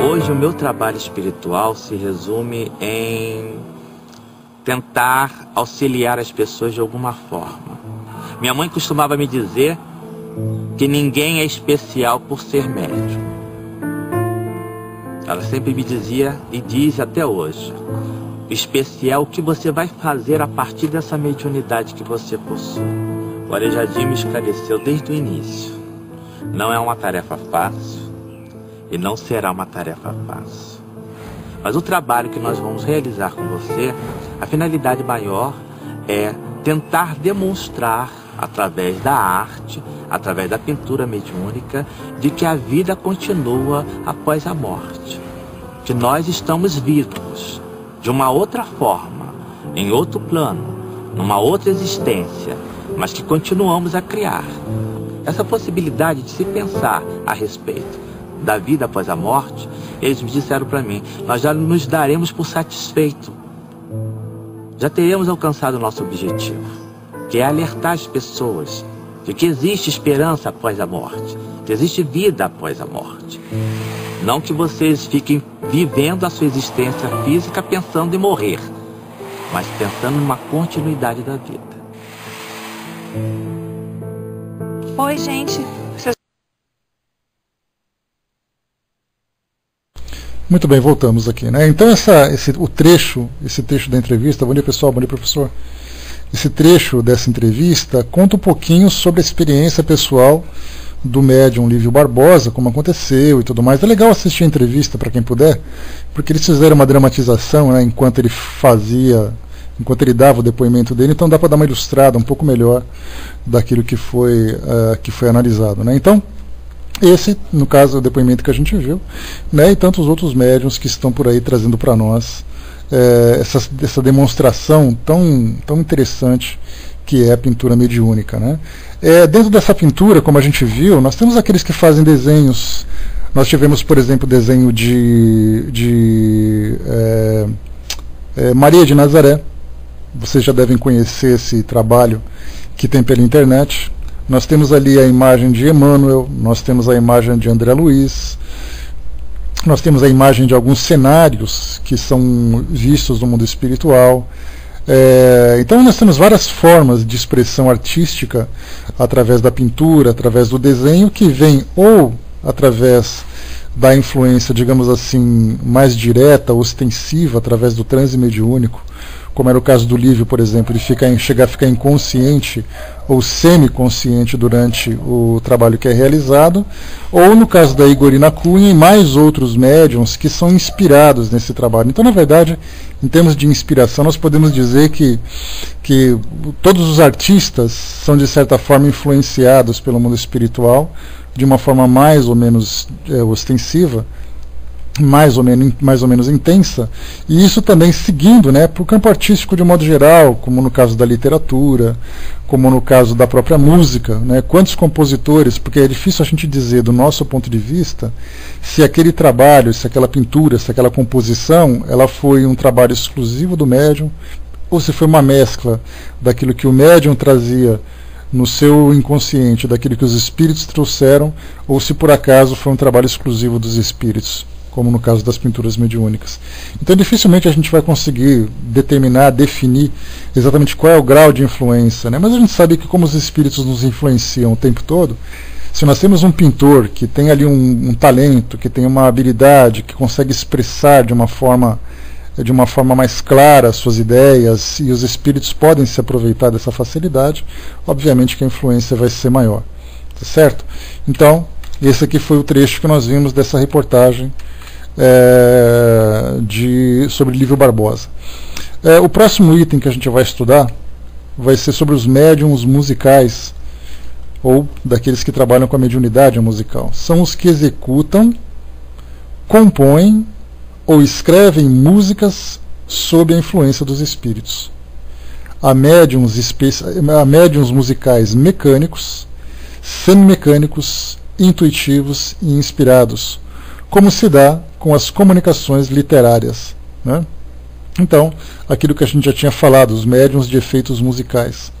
Hoje o meu trabalho espiritual se resume em tentar auxiliar as pessoas de alguma forma. Minha mãe costumava me dizer que ninguém é especial por ser médium. Ela sempre me dizia e diz até hoje: O especial é o que você vai fazer a partir dessa mediunidade que você possui. O Aleijadinho me esclareceu desde o início. Não é uma tarefa fácil e não será uma tarefa fácil. Mas o trabalho que nós vamos realizar com você, a finalidade maior é tentar demonstrar, através da arte, através da pintura mediúnica, de que a vida continua após a morte. Que nós estamos vivos, de uma outra forma, em outro plano, numa outra existência, mas que continuamos a criar. Essa possibilidade de se pensar a respeito da vida após a morte, eles me disseram para mim, nós já nos daremos por satisfeito. Já teremos alcançado o nosso objetivo, que é alertar as pessoas de que existe esperança após a morte, que existe vida após a morte. Não que vocês fiquem vivendo a sua existência física pensando em morrer, mas pensando numa continuidade da vida. Oi, gente. Muito bem, voltamos aqui, né? Então esse trecho da entrevista, bom dia pessoal, bom dia professor. Esse trecho dessa entrevista conta um pouquinho sobre a experiência pessoal do médium Lívio Barbosa, como aconteceu e tudo mais. É legal assistir a entrevista para quem puder, porque eles fizeram uma dramatização, né, enquanto ele dava o depoimento dele, então dá para dar uma ilustrada um pouco melhor daquilo que foi analisado, né? Então, esse, no caso, é o depoimento que a gente viu, né, e tantos outros médiuns que estão por aí trazendo para nós essa demonstração tão interessante que é a pintura mediúnica, né? Dentro dessa pintura, como a gente viu, nós temos aqueles que fazem desenhos. Nós tivemos, por exemplo, o desenho de Maria de Nazaré. Vocês já devem conhecer esse trabalho que tem pela internet. Nós temos ali a imagem de Emmanuel, nós temos a imagem de André Luiz, nós temos a imagem de alguns cenários que são vistos no mundo espiritual. Então nós temos várias formas de expressão artística através da pintura, através do desenho, que vem ou através da influência, digamos assim, mais direta, ostensiva, através do transe mediúnico, como era o caso do Lívio, por exemplo, de chegar a ficar inconsciente ou semiconsciente durante o trabalho que é realizado, ou no caso da Igorina Cunha e mais outros médiums que são inspirados nesse trabalho. Então, na verdade, em termos de inspiração, nós podemos dizer que todos os artistas são, de certa forma, influenciados pelo mundo espiritual, de uma forma mais ou menos ostensiva, mais ou menos intensa, e isso também seguindo, né, para o campo artístico de um modo geral, como no caso da literatura, como no caso da própria música, né? Quantos compositores, porque é difícil a gente dizer do nosso ponto de vista se aquele trabalho, se aquela pintura, se aquela composição, ela foi um trabalho exclusivo do médium, ou se foi uma mescla daquilo que o médium trazia no seu inconsciente, daquilo que os espíritos trouxeram, ou se por acaso foi um trabalho exclusivo dos espíritos, como no caso das pinturas mediúnicas. Então dificilmente a gente vai conseguir definir exatamente qual é o grau de influência, né? Mas a gente sabe que como os espíritos nos influenciam o tempo todo, se nós temos um pintor que tem ali um talento, que tem uma habilidade, que consegue expressar de uma forma mais clara as suas ideias, e os espíritos podem se aproveitar dessa facilidade, obviamente que a influência vai ser maior. Tá certo? Então, esse aqui foi o trecho que nós vimos dessa reportagem sobre Lívio Barbosa. O próximo item que a gente vai estudar vai ser sobre os médiums musicais, ou daqueles que trabalham com a mediunidade musical. São os que executam, compõem ou escrevem músicas sob a influência dos espíritos. Há médiums musicais mecânicos, semimecânicos, intuitivos e inspirados, como se dá com as comunicações literárias, né? Então, aquilo que a gente já tinha falado, os médiums de efeitos musicais.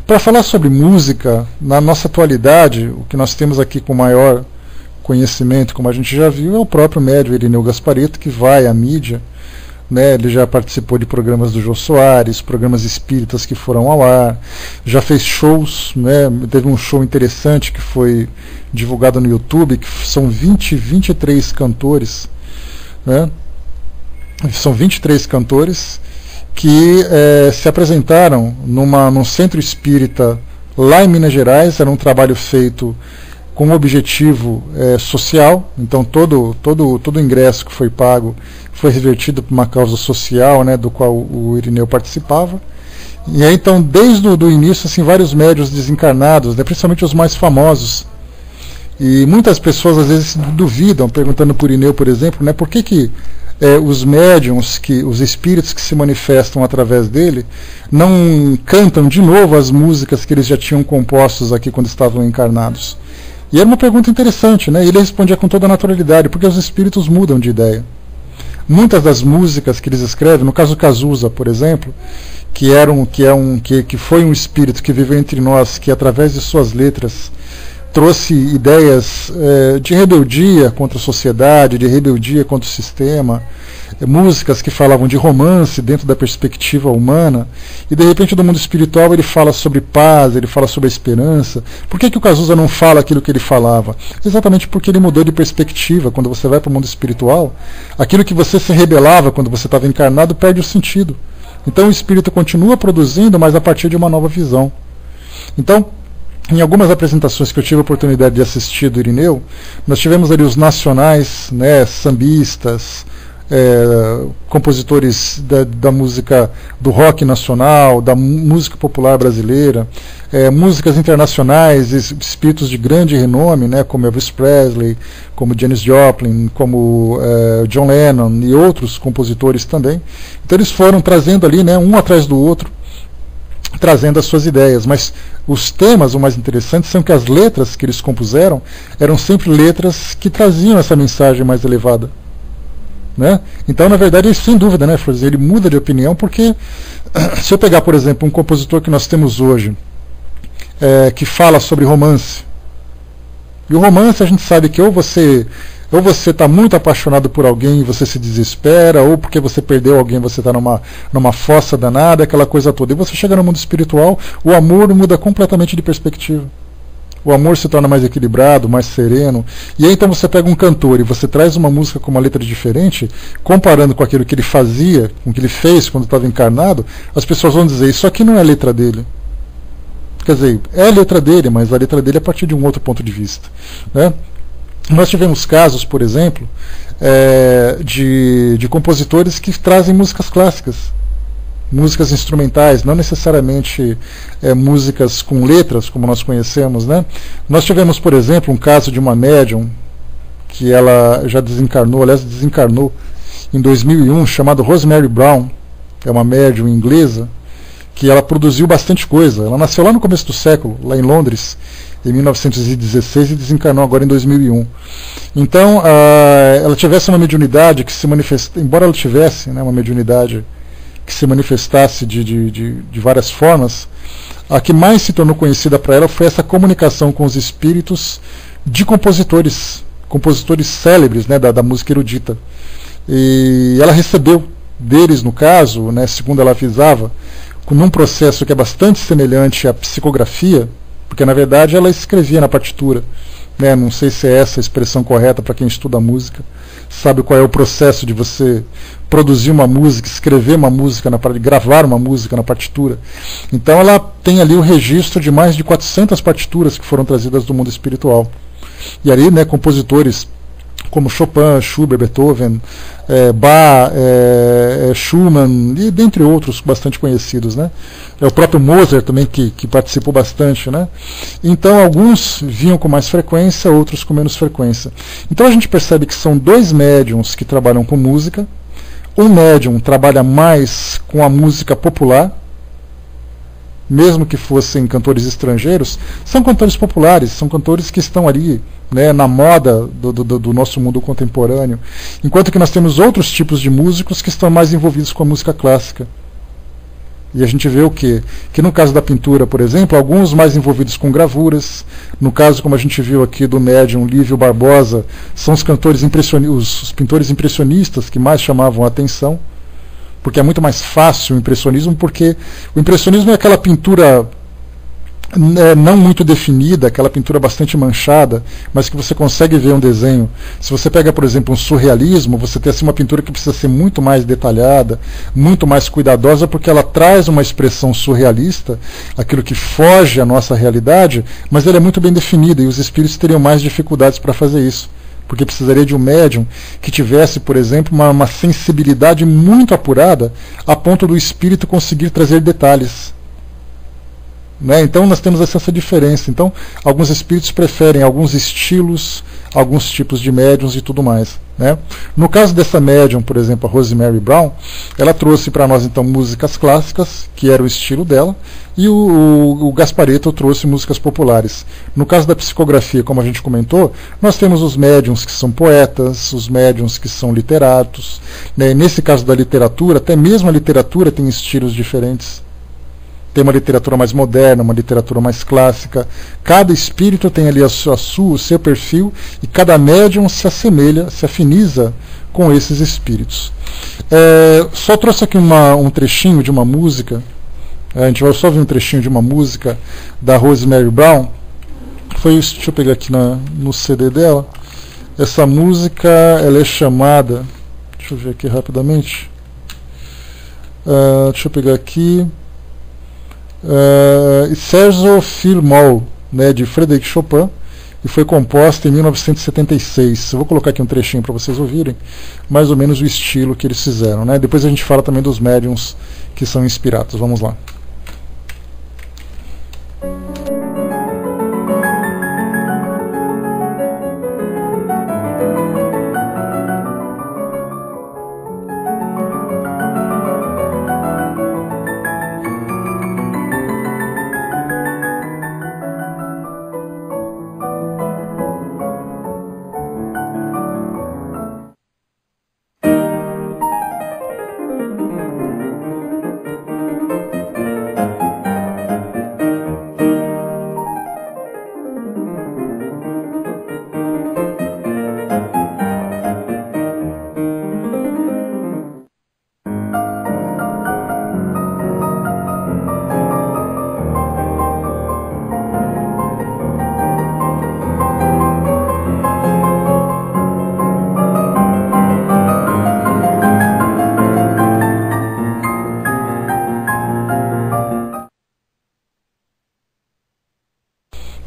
Para falar sobre música, na nossa atualidade, o que nós temos aqui com maior conhecimento, como a gente já viu, é o próprio médium Irineu Gasparetto, que vai à mídia, né? Ele já participou de programas do Jô Soares, programas espíritas que foram ao ar, já fez shows, né? Teve um show interessante que foi divulgado no YouTube, que são 23 cantores, né? São 23 cantores que se apresentaram num centro espírita lá em Minas Gerais. Era um trabalho feito com um objetivo social. Então todo o ingresso que foi pago foi revertido para uma causa social, né, do qual o Irineu participava. E aí, então, desde o início, assim, vários médiuns desencarnados, né, principalmente os mais famosos. E muitas pessoas às vezes duvidam, perguntando por Irineu, por exemplo, né, por que os médiuns, os espíritos que se manifestam através dele, não cantam de novo as músicas que eles já tinham compostos aqui quando estavam encarnados. E era uma pergunta interessante, né? Ele respondia com toda a naturalidade, porque os espíritos mudam de ideia. Muitas das músicas que eles escrevem, no caso Cazuza, por exemplo, que foi um espírito que viveu entre nós, que através de suas letras trouxe ideias de rebeldia contra a sociedade, de rebeldia contra o sistema, músicas que falavam de romance dentro da perspectiva humana, e de repente no mundo espiritual ele fala sobre paz, ele fala sobre a esperança. Por que o Cazuza não fala aquilo que ele falava? Exatamente porque ele mudou de perspectiva. Quando você vai para o mundo espiritual, aquilo que você se rebelava quando você estava encarnado perde o sentido. Então o espírito continua produzindo, mas a partir de uma nova visão. Então, em algumas apresentações que eu tive a oportunidade de assistir do Irineu, nós tivemos ali os nacionais, né, sambistas, compositores da música do rock nacional, da música popular brasileira, músicas internacionais, espíritos de grande renome, né, como Elvis Presley, como Janis Joplin, como John Lennon e outros compositores também. Então eles foram trazendo ali, né, um atrás do outro, trazendo as suas ideias, mas os temas, o mais interessante, são que as letras que eles compuseram eram sempre letras que traziam essa mensagem mais elevada, né? Então, na verdade, sem dúvida, né, ele muda de opinião, porque se eu pegar, por exemplo, um compositor que nós temos hoje, que fala sobre romance, e o romance a gente sabe que ou você está muito apaixonado por alguém e você se desespera, ou porque você perdeu alguém, você está numa fossa danada, aquela coisa toda. E você chega no mundo espiritual, o amor muda completamente de perspectiva. O amor se torna mais equilibrado, mais sereno. E aí então você pega um cantor e você traz uma música com uma letra diferente, comparando com aquilo que ele fazia, com o que ele fez quando estava encarnado, as pessoas vão dizer, isso aqui não é a letra dele. Quer dizer, é a letra dele, mas a letra dele é a partir de um outro ponto de vista, né? Nós tivemos casos, por exemplo, de compositores que trazem músicas clássicas, músicas instrumentais, não necessariamente músicas com letras, como nós conhecemos, né? Nós tivemos, por exemplo, um caso de uma médium que ela já desencarnou, aliás, desencarnou em 2001, chamada Rosemary Brown, é uma médium inglesa, que ela produziu bastante coisa. Ela nasceu lá no começo do século, lá em Londres, em 1916, e desencarnou agora em 2001. Então, ela tivesse uma mediunidade que se manifesta, embora ela tivesse, né, uma mediunidade que se manifestasse de várias formas, a que mais se tornou conhecida para ela foi essa comunicação com os espíritos de compositores célebres, né, da música erudita. E ela recebeu deles, no caso, né, segundo ela avisava, num processo que é bastante semelhante à psicografia, porque na verdade ela escrevia na partitura, né? Não sei se é essa a expressão correta para quem estuda música, sabe qual é o processo de você produzir uma música, escrever uma música, gravar uma música na partitura. Então ela tem ali o registro de mais de 400 partituras que foram trazidas do mundo espiritual. E ali, né, compositores como Chopin, Schubert, Beethoven, Bach, Schumann, e dentre outros bastante conhecidos, né? O próprio Mozart também, que participou bastante, né? Então alguns vinham com mais frequência, outros com menos frequência. Então a gente percebe que são dois médiums que trabalham com música. Um médium trabalha mais com a música popular, mesmo que fossem cantores estrangeiros, são cantores populares, são cantores que estão ali, né, na moda do nosso mundo contemporâneo, enquanto que nós temos outros tipos de músicos que estão mais envolvidos com a música clássica. E a gente vê o quê? Que no caso da pintura, por exemplo, alguns mais envolvidos com gravuras, no caso, como a gente viu aqui do médium Lívio Barbosa, são os cantores os pintores impressionistas que mais chamavam a atenção, porque é muito mais fácil o impressionismo, porque o impressionismo é aquela pintura não muito definida, aquela pintura bastante manchada, mas que você consegue ver um desenho. Se você pega, por exemplo, um surrealismo, você tem assim, uma pintura que precisa ser muito mais detalhada, muito mais cuidadosa, porque ela traz uma expressão surrealista, aquilo que foge à nossa realidade, mas ela é muito bem definida, e os espíritos teriam mais dificuldades para fazer isso, porque precisaria de um médium que tivesse, por exemplo, uma sensibilidade muito apurada, a ponto do espírito conseguir trazer detalhes. Né? Então nós temos essa diferença. Então alguns espíritos preferem alguns estilos, alguns tipos de médiums e tudo mais. Né? No caso dessa médium, por exemplo, a Rosemary Brown, ela trouxe para nós então músicas clássicas, que era o estilo dela, e o Gasparetto trouxe músicas populares. No caso da psicografia, como a gente comentou, nós temos os médiums que são poetas, os médiums que são literatos. Né? Nesse caso da literatura, até mesmo a literatura tem estilos diferentes. Tem uma literatura mais moderna, uma literatura mais clássica. Cada espírito tem ali o seu perfil, e cada médium se assemelha, se afiniza com esses espíritos. Só trouxe aqui um trechinho de uma música. A gente vai só ver um trechinho de uma música da Rosemary Brown. Deixa eu pegar aqui no CD dela. Essa música ela é chamada... Deixa eu ver aqui rapidamente. Deixa eu pegar aqui... Scherzo für Moll, né, de Frédéric Chopin, e foi composta em 1976. Eu vou colocar aqui um trechinho para vocês ouvirem mais ou menos o estilo que eles fizeram. Né? Depois a gente fala também dos médiums que são inspirados. Vamos lá.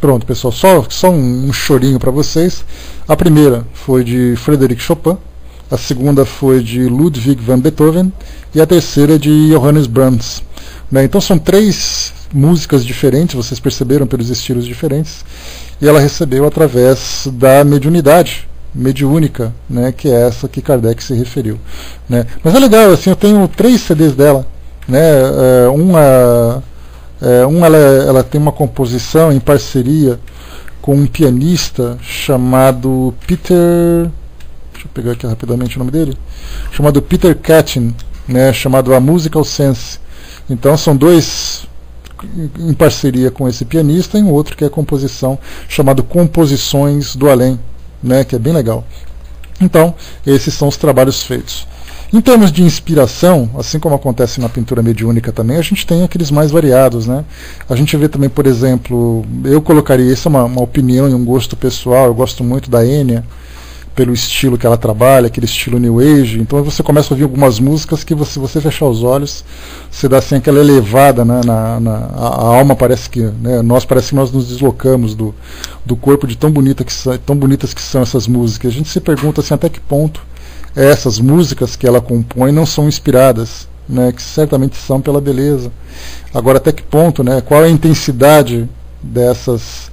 Pronto, pessoal, só um chorinho para vocês. A primeira foi de Frédéric Chopin, a segunda foi de Ludwig van Beethoven e a terceira de Johannes Brahms. Né? Então são 3 músicas diferentes, vocês perceberam pelos estilos diferentes, e ela recebeu através da mediunidade mediúnica, né, que é essa que Kardec se referiu. Né? Mas é legal, assim, eu tenho 3 CDs dela. Né? Ela tem uma composição em parceria com um pianista chamado Peter... Deixa eu pegar aqui rapidamente o nome dele. Chamado Peter Kattin, né, chamado A Musical Sense. Então são 2 em parceria com esse pianista e um outro que é composição chamado Composições do Além, né, que é bem legal. Então, esses são os trabalhos feitos. Em termos de inspiração, assim como acontece na pintura mediúnica também, a gente tem aqueles mais variados. Né? A gente vê também, por exemplo, eu colocaria, isso é uma opinião e um gosto pessoal, eu gosto muito da Enya, pelo estilo que ela trabalha, aquele estilo New Age. Então você começa a ouvir algumas músicas que se você fechar os olhos, você dá assim aquela elevada, né, a alma parece que, né, parece que nós nos deslocamos do corpo de tão bonitas que são essas músicas. A gente se pergunta assim, até que ponto essas músicas que ela compõe não são inspiradas, né, que certamente são pela beleza. Agora, até que ponto, né, qual é a intensidade dessas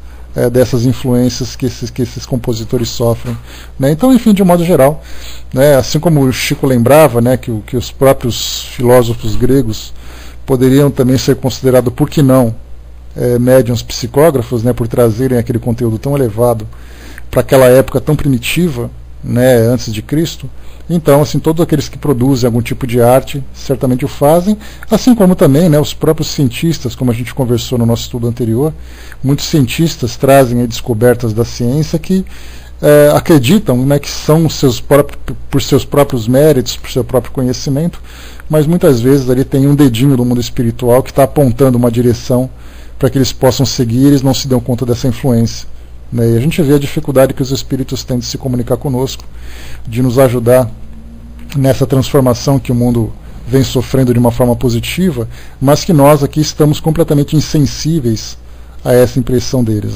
influências que esses compositores sofrem. Né? Então, enfim, de um modo geral, né, assim como o Chico lembrava, né, que os próprios filósofos gregos poderiam também ser considerados, por que não, médiuns psicógrafos, né, por trazerem aquele conteúdo tão elevado para aquela época tão primitiva, né, antes de Cristo. Então, assim, todos aqueles que produzem algum tipo de arte certamente o fazem, assim como também, né, os próprios cientistas, como a gente conversou no nosso estudo anterior. Muitos cientistas trazem aí descobertas da ciência que acreditam, né, que são por seus próprios méritos, por seu próprio conhecimento, mas muitas vezes ali tem um dedinho do mundo espiritual que está apontando uma direção para que eles possam seguir, eles não se dão conta dessa influência. E a gente vê a dificuldade que os espíritos têm de se comunicar conosco, de nos ajudar nessa transformação que o mundo vem sofrendo de uma forma positiva, mas que nós aqui estamos completamente insensíveis a essa impressão deles.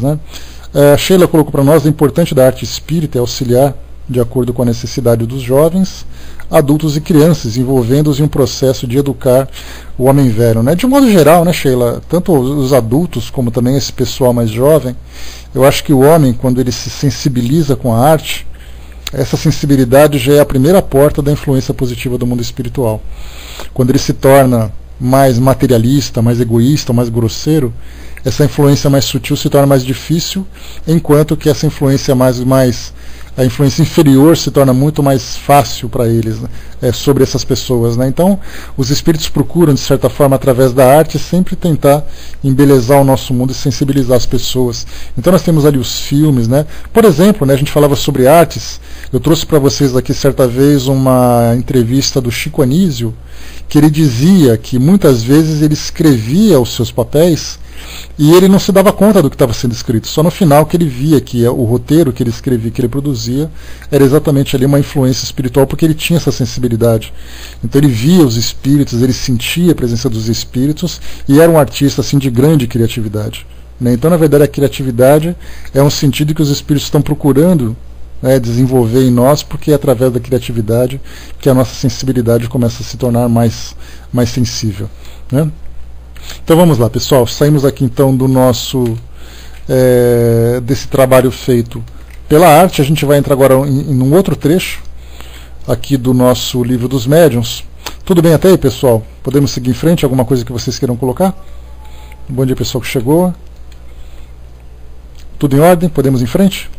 A Sheila colocou para nós: o importante da arte espírita é auxiliar, de acordo com a necessidade dos jovens, adultos e crianças, envolvendo-os em um processo de educar o homem velho. De um modo geral, Sheila, tanto os adultos como também esse pessoal mais jovem, eu acho que o homem, quando ele se sensibiliza com a arte, essa sensibilidade já é a primeira porta da influência positiva do mundo espiritual. Quando ele se torna mais materialista, mais egoísta, mais grosseiro, essa influência mais sutil se torna mais difícil, enquanto que essa influência a influência inferior se torna muito mais fácil para eles, sobre essas pessoas. Então, os espíritos procuram, de certa forma, através da arte, sempre tentar embelezar o nosso mundo e sensibilizar as pessoas. Então, nós temos ali os filmes. Por exemplo, a gente falava sobre artes. Eu trouxe para vocês aqui, certa vez, uma entrevista do Chico Anísio, que ele dizia que muitas vezes ele escrevia os seus papéis e ele não se dava conta do que estava sendo escrito. Só no final que ele via que o roteiro que ele escrevia, que ele produzia, era exatamente ali uma influência espiritual, porque ele tinha essa sensibilidade. Então ele via os espíritos, ele sentia a presença dos espíritos, e era um artista assim de grande criatividade. Então, na verdade, a criatividade é um sentido que os espíritos estão procurando desenvolver em nós, porque é através da criatividade que a nossa sensibilidade começa a se tornar mais sensível. Então vamos lá, pessoal, saímos aqui então do nosso desse trabalho feito pela arte. A gente vai entrar agora em um outro trecho aqui do nosso livro dos médiuns. Tudo bem até aí, pessoal? Podemos seguir em frente? Alguma coisa que vocês queiram colocar? Bom dia, pessoal que chegou. Tudo em ordem? Podemos ir em frente?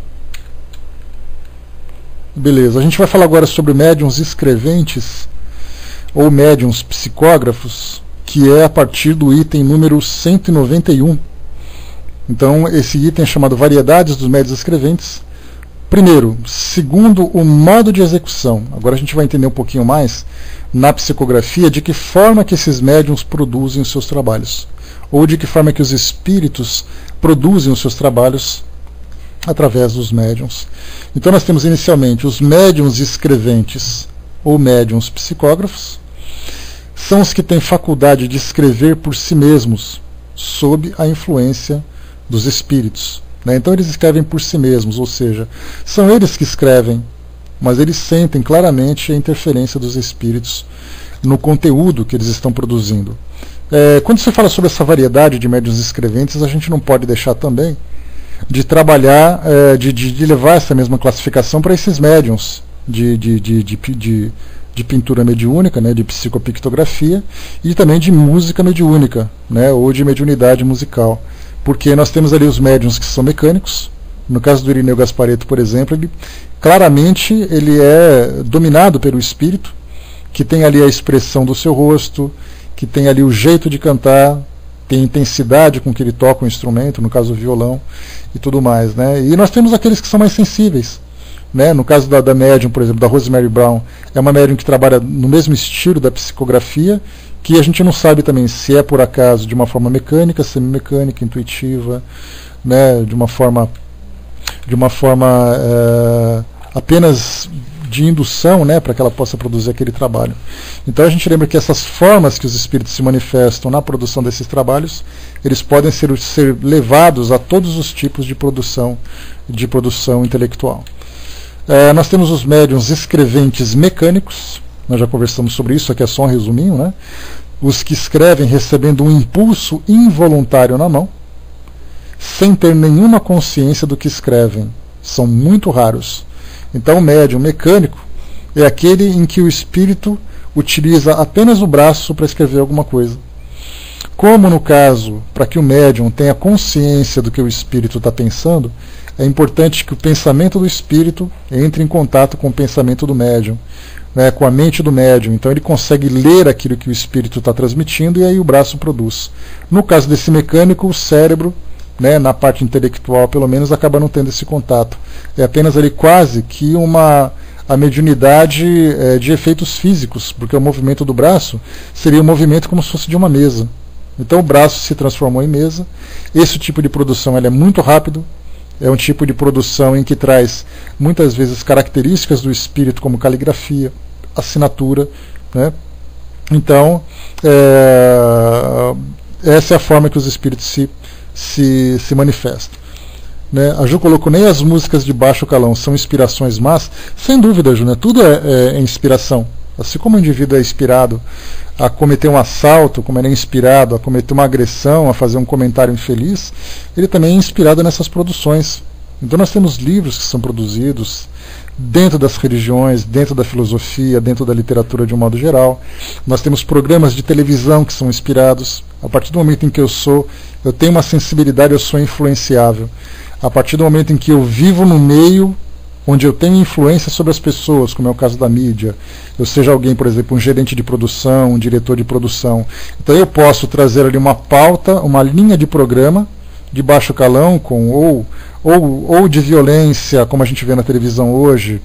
Beleza, a gente vai falar agora sobre médiuns escreventes ou médiuns psicógrafos, que é a partir do item número 191. Então, esse item é chamado Variedades dos Médiuns Escreventes. Primeiro, segundo o modo de execução. Agora a gente vai entender um pouquinho mais na psicografia de que forma que esses médiuns produzem os seus trabalhos, ou de que forma que os espíritos produzem os seus trabalhos através dos médiuns. Então nós temos inicialmente os médiuns escreventes ou médiuns psicógrafos. São os que têm faculdade de escrever por si mesmos, sob a influência dos espíritos. Então eles escrevem por si mesmos, ou seja, são eles que escrevem, mas eles sentem claramente a interferência dos espíritos no conteúdo que eles estão produzindo. Quando se fala sobre essa variedade de médiuns escreventes, a gente não pode deixar também de trabalhar, de levar essa mesma classificação para esses médiuns de pintura mediúnica, de psicopictografia, e também de música mediúnica, ou de mediunidade musical. Porque nós temos ali os médiuns que são mecânicos. No caso do Irineu Gasparetto, por exemplo, claramente ele é dominado pelo espírito, que tem ali a expressão do seu rosto, que tem ali o jeito de cantar, tem intensidade com que ele toca o instrumento, no caso o violão e tudo mais. E nós temos aqueles que são mais sensíveis. No caso da médium, por exemplo, da Rosemary Brown, é uma médium que trabalha no mesmo estilo da psicografia, que a gente não sabe também se é por acaso de uma forma mecânica, semimecânica, intuitiva, de uma forma apenas de indução, para que ela possa produzir aquele trabalho. Então a gente lembra que essas formas que os espíritos se manifestam na produção desses trabalhos, eles podem ser levados a todos os tipos de produção intelectual. Nós temos os médiuns escreventes mecânicos. Nós já conversamos sobre isso, aqui é só um resuminho. Os que escrevem recebendo um impulso involuntário na mão, sem ter nenhuma consciência do que escrevem. São muito raros. Então o médium mecânico é aquele em que o espírito utiliza apenas o braço para escrever alguma coisa. Como no caso, para que o médium tenha consciência do que o espírito está pensando, é importante que o pensamento do espírito entre em contato com o pensamento do médium, com a mente do médium. Então ele consegue ler aquilo que o espírito está transmitindo, e aí o braço produz. No caso desse mecânico, o cérebro, na parte intelectual pelo menos, acaba não tendo esse contato. É apenas ali quase que a mediunidade de efeitos físicos, porque o movimento do braço seria um movimento como se fosse de uma mesa. Então o braço se transformou em mesa. Esse tipo de produção ela é muito rápido. É um tipo de produção em que traz muitas vezes características do espírito, como caligrafia, assinatura, né? Então, essa é a forma que os espíritos se manifestam. Né? A Ju colocou, nem as músicas de baixo calão são inspirações más. Sem dúvida, Ju, né? Tudo é inspiração. Assim como o indivíduo é inspirado a cometer um assalto, como ele é inspirado a cometer uma agressão, a fazer um comentário infeliz, ele também é inspirado nessas produções. Então nós temos livros que são produzidos dentro das religiões, dentro da filosofia, dentro da literatura de um modo geral. Nós temos programas de televisão que são inspirados. A partir do momento em que eu tenho uma sensibilidade, eu sou influenciável. A partir do momento em que eu vivo no meio onde eu tenho influência sobre as pessoas, como é o caso da mídia, eu seja alguém, por exemplo, um gerente de produção, um diretor de produção, então eu posso trazer ali uma pauta, uma linha de programa de baixo calão, ou de violência, como a gente vê na televisão hoje,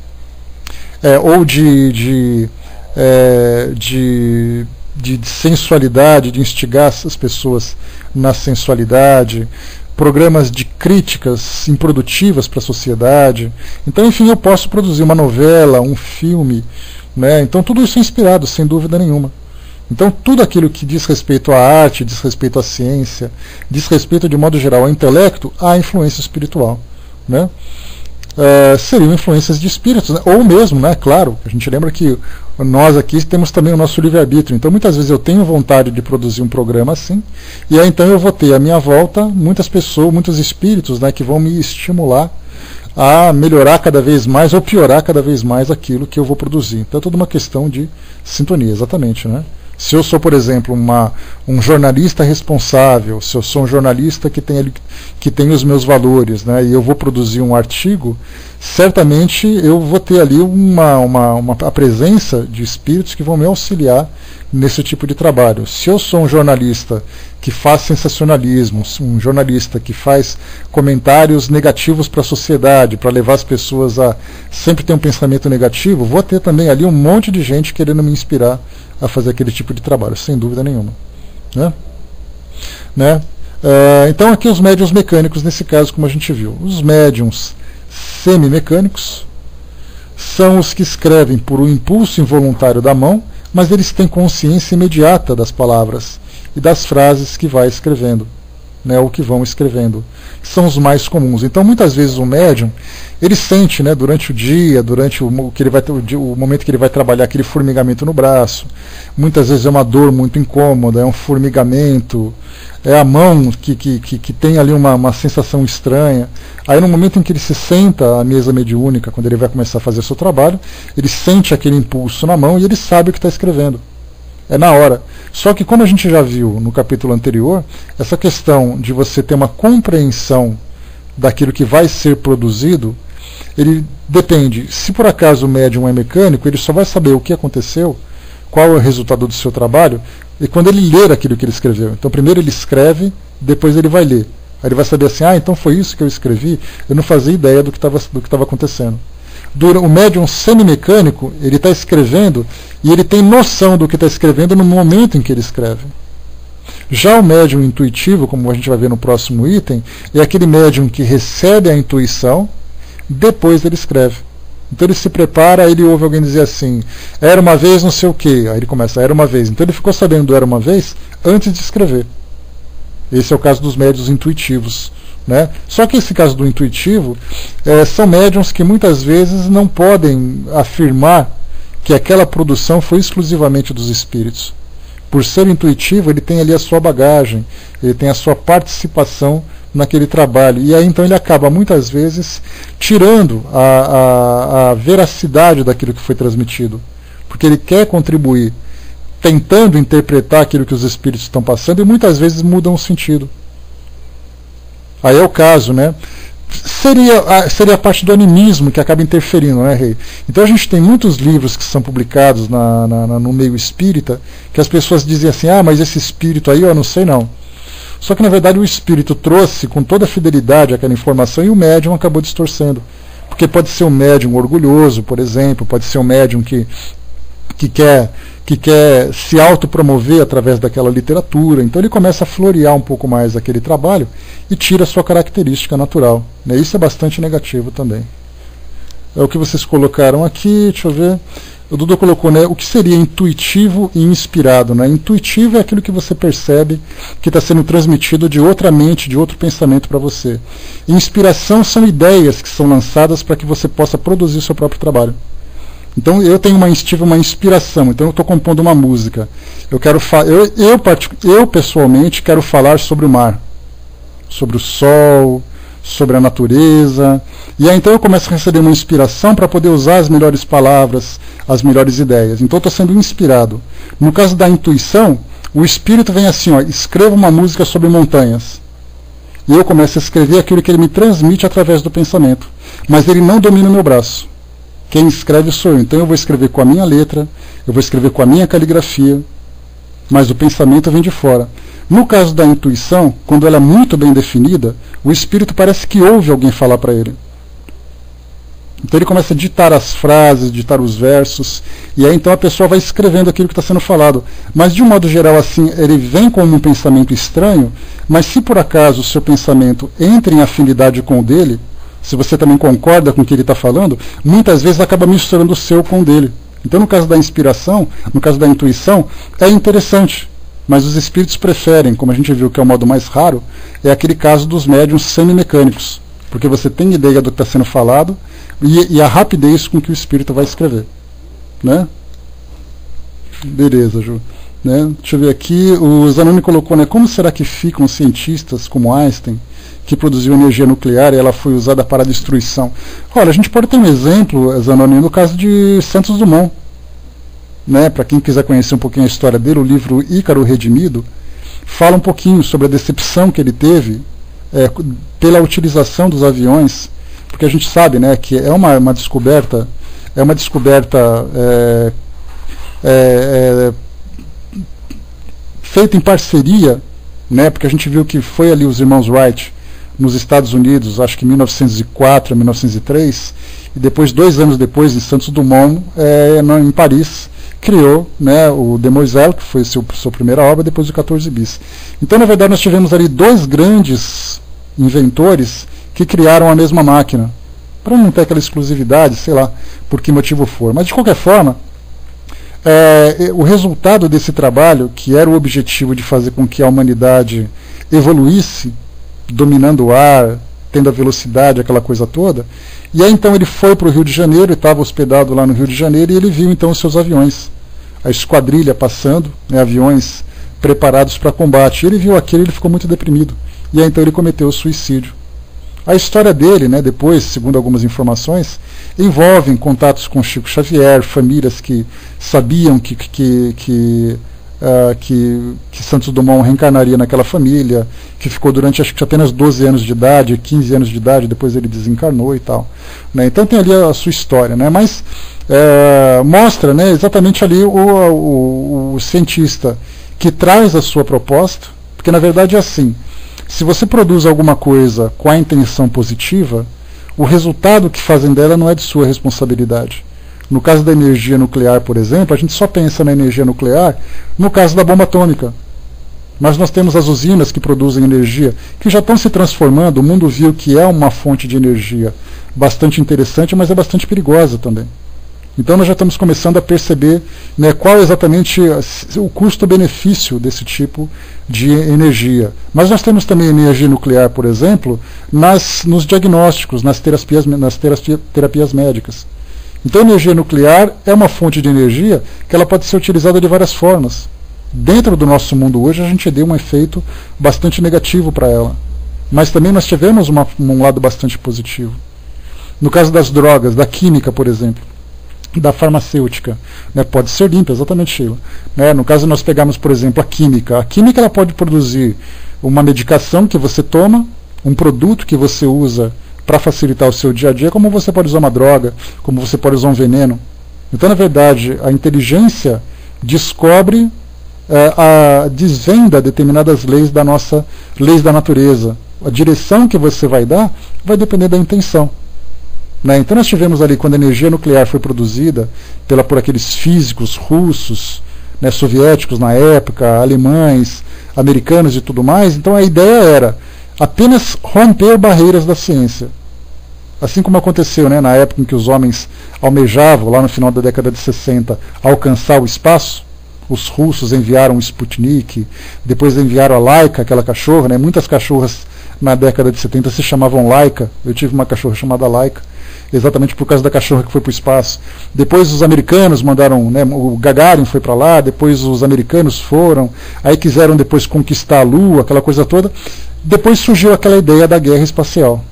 ou de sensualidade, de instigar as pessoas na sensualidade, programas de críticas improdutivas para a sociedade. Então, enfim, eu posso produzir uma novela, um filme, né? Então tudo isso é inspirado, sem dúvida nenhuma. Então tudo aquilo que diz respeito à arte, diz respeito à ciência, diz respeito de modo geral ao intelecto, há influência espiritual, né? Seriam influências de espíritos, né? Ou mesmo, né? Claro, a gente lembra que nós aqui temos também o nosso livre-arbítrio, então muitas vezes eu tenho vontade de produzir um programa assim, e aí então eu vou ter à minha volta muitas pessoas, muitos espíritos, né, que vão me estimular a melhorar cada vez mais ou piorar cada vez mais aquilo que eu vou produzir. Então é toda uma questão de sintonia, exatamente, né? Se eu sou, por exemplo, um jornalista responsável, se eu sou um jornalista que tem os meus valores, né, e eu vou produzir um artigo, certamente eu vou ter ali a presença de espíritos que vão me auxiliar nesse tipo de trabalho. Se eu sou um jornalista que faz sensacionalismo, um jornalista que faz comentários negativos para a sociedade, para levar as pessoas a sempre ter um pensamento negativo, vou ter também ali um monte de gente querendo me inspirar a fazer aquele tipo de trabalho, sem dúvida nenhuma. Né? Então aqui os médiuns mecânicos, nesse caso, como a gente viu. Os médiuns semimecânicos são os que escrevem por um impulso involuntário da mão, mas eles têm consciência imediata das palavras e das frases que vai escrevendo, né, ou que vão escrevendo, que são os mais comuns. Então muitas vezes o médium, ele sente, né, durante o dia, durante o momento que ele vai trabalhar, aquele formigamento no braço. Muitas vezes é uma dor muito incômoda, é um formigamento, é a mão que tem ali uma sensação estranha. Aí no momento em que ele se senta à mesa mediúnica, quando ele vai começar a fazer o seu trabalho, ele sente aquele impulso na mão e ele sabe o que está escrevendo. É na hora. Só que, como a gente já viu no capítulo anterior, essa questão de você ter uma compreensão daquilo que vai ser produzido, ele depende. Se por acaso o médium é mecânico, ele só vai saber o que aconteceu, qual é o resultado do seu trabalho, e quando ele ler aquilo que ele escreveu. Então primeiro ele escreve, depois ele vai ler. Aí ele vai saber assim, então foi isso que eu escrevi, eu não fazia ideia do que estava acontecendo. O médium semimecânico, ele está escrevendo e ele tem noção do que está escrevendo no momento em que ele escreve. Já o médium intuitivo, como a gente vai ver no próximo item, é aquele médium que recebe a intuição, depois ele escreve. Então ele se prepara, aí ele ouve alguém dizer assim, era uma vez não sei o quê, aí ele começa, era uma vez. Então ele ficou sabendo do era uma vez antes de escrever. Esse é o caso dos médiuns intuitivos. Né? Só que esse caso do intuitivo, são médiuns que muitas vezes não podem afirmar que aquela produção foi exclusivamente dos espíritos. Por ser intuitivo, ele tem ali a sua bagagem, ele tem a sua participação naquele trabalho. E aí então ele acaba muitas vezes tirando a veracidade daquilo que foi transmitido. Porque ele quer contribuir, tentando interpretar aquilo que os espíritos estão passando, e muitas vezes mudam o sentido. Aí é o caso, né? Seria a parte do animismo que acaba interferindo, né, Rei? Então a gente tem muitos livros que são publicados no meio espírita, que as pessoas dizem assim, mas esse espírito aí, eu não sei não. Só que na verdade o espírito trouxe com toda a fidelidade aquela informação e o médium acabou distorcendo. Porque pode ser um médium orgulhoso, por exemplo, pode ser um médium que que quer se autopromover através daquela literatura. Então ele começa a florear um pouco mais aquele trabalho e tira a sua característica natural, né? Isso é bastante negativo também. É o que vocês colocaram aqui, deixa eu ver. O Dudu colocou, né, o que seria intuitivo e inspirado, né? Intuitivo é aquilo que você percebe que está sendo transmitido de outra mente, de outro pensamento para você. Inspiração são ideias que são lançadas para que você possa produzir o seu próprio trabalho. Então eu tive uma inspiração, então eu estou compondo uma música. Eu pessoalmente quero falar sobre o mar, sobre o sol, sobre a natureza. E aí então eu começo a receber uma inspiração para poder usar as melhores palavras, as melhores ideias. Então eu estou sendo inspirado. No caso da intuição, o espírito vem assim, ó, escreva uma música sobre montanhas. E eu começo a escrever aquilo que ele me transmite através do pensamento. Mas ele não domina o meu braço. Quem escreve sou eu. Então eu vou escrever com a minha letra, eu vou escrever com a minha caligrafia, mas o pensamento vem de fora. No caso da intuição, quando ela é muito bem definida, o espírito parece que ouve alguém falar para ele. Então ele começa a ditar as frases, ditar os versos, e aí então a pessoa vai escrevendo aquilo que está sendo falado. Mas de um modo geral, assim, ele vem como um pensamento estranho, mas se por acaso o seu pensamento entra em afinidade com o dele, se você também concorda com o que ele está falando, muitas vezes acaba misturando o seu com o dele. Então no caso da inspiração, no caso da intuição, é interessante. Mas os espíritos preferem, como a gente viu que é o modo mais raro, é aquele caso dos médiuns semimecânicos. Porque você tem ideia do que está sendo falado e a rapidez com que o espírito vai escrever. Né? Beleza, Ju. Né? Deixa eu ver aqui, o Zanoni colocou, né, como será que ficam cientistas como Einstein, que produziu energia nuclear e ela foi usada para a destruição? Olha, a gente pode ter um exemplo, Zanoni, no caso de Santos Dumont. Né, para quem quiser conhecer um pouquinho a história dele, o livro Ícaro Redimido fala um pouquinho sobre a decepção que ele teve pela utilização dos aviões, porque a gente sabe, né, que é uma descoberta, feita em parceria, né, porque a gente viu que foi ali os irmãos Wright nos Estados Unidos, acho que em 1904 a 1903, e depois, 2 anos depois, em Santos Dumont, em Paris, criou, né, o Demoiselle, que foi sua primeira obra, depois o 14 bis. Então, na verdade, nós tivemos ali 2 grandes inventores que criaram a mesma máquina, para não ter aquela exclusividade, sei lá, por que motivo for. Mas, de qualquer forma, o resultado desse trabalho, que era o objetivo de fazer com que a humanidade evoluísse, dominando o ar, tendo a velocidade, aquela coisa toda. E aí então ele foi para o Rio de Janeiro, estava hospedado lá no Rio de Janeiro, e ele viu então os seus aviões, a esquadrilha passando, né, aviões preparados para combate. E ele viu aquilo e ele ficou muito deprimido. E aí então ele cometeu o suicídio. A história dele, né, depois, segundo algumas informações, envolve contatos com Chico Xavier, famílias que sabiam que Santos Dumont reencarnaria naquela família, que ficou durante acho que apenas 12 anos de idade, 15 anos de idade, depois ele desencarnou e tal. Né? Então tem ali a sua história, né? Mas mostra, né, exatamente ali o cientista que traz a sua proposta, porque na verdade é assim, se você produz alguma coisa com a intenção positiva, o resultado que fazem dela não é de sua responsabilidade. No caso da energia nuclear, por exemplo, a gente só pensa na energia nuclear no caso da bomba atômica. Mas nós temos as usinas que produzem energia, que já estão se transformando. O mundo viu que é uma fonte de energia bastante interessante, mas é bastante perigosa também. Então nós já estamos começando a perceber, né, qual é exatamente o custo-benefício desse tipo de energia. Mas nós temos também energia nuclear, por exemplo, nos diagnósticos, nas terapias médicas. Então a energia nuclear é uma fonte de energia que ela pode ser utilizada de várias formas. Dentro do nosso mundo hoje a gente deu um efeito bastante negativo para ela. Mas também nós tivemos um lado bastante positivo. No caso das drogas, da química, por exemplo, da farmacêutica, né, pode ser limpa, exatamente, Sheila. Né, no caso nós pegamos, por exemplo, a química ela pode produzir uma medicação que você toma, um produto que você usa para facilitar o seu dia a dia, como você pode usar uma droga, como você pode usar um veneno. Então, na verdade, a inteligência descobre, desvenda determinadas leis da natureza. A direção que você vai dar vai depender da intenção. Né? Então nós tivemos ali, quando a energia nuclear foi produzida por aqueles físicos russos, né, soviéticos na época, alemães, americanos e tudo mais, então a ideia era apenas romper barreiras da ciência. Assim como aconteceu, né, na época em que os homens almejavam, lá no final da década de 60, alcançar o espaço. Os russos enviaram o Sputnik, depois enviaram a Laika, aquela cachorra, né? Muitas cachorras na década de 70 se chamavam Laika. Eu tive uma cachorra chamada Laika, exatamente por causa da cachorra que foi para o espaço. Depois os americanos mandaram, né, o Gagarin foi para lá, depois os americanos foram, aí quiseram depois conquistar a Lua, aquela coisa toda. Depois surgiu aquela ideia da guerra espacial.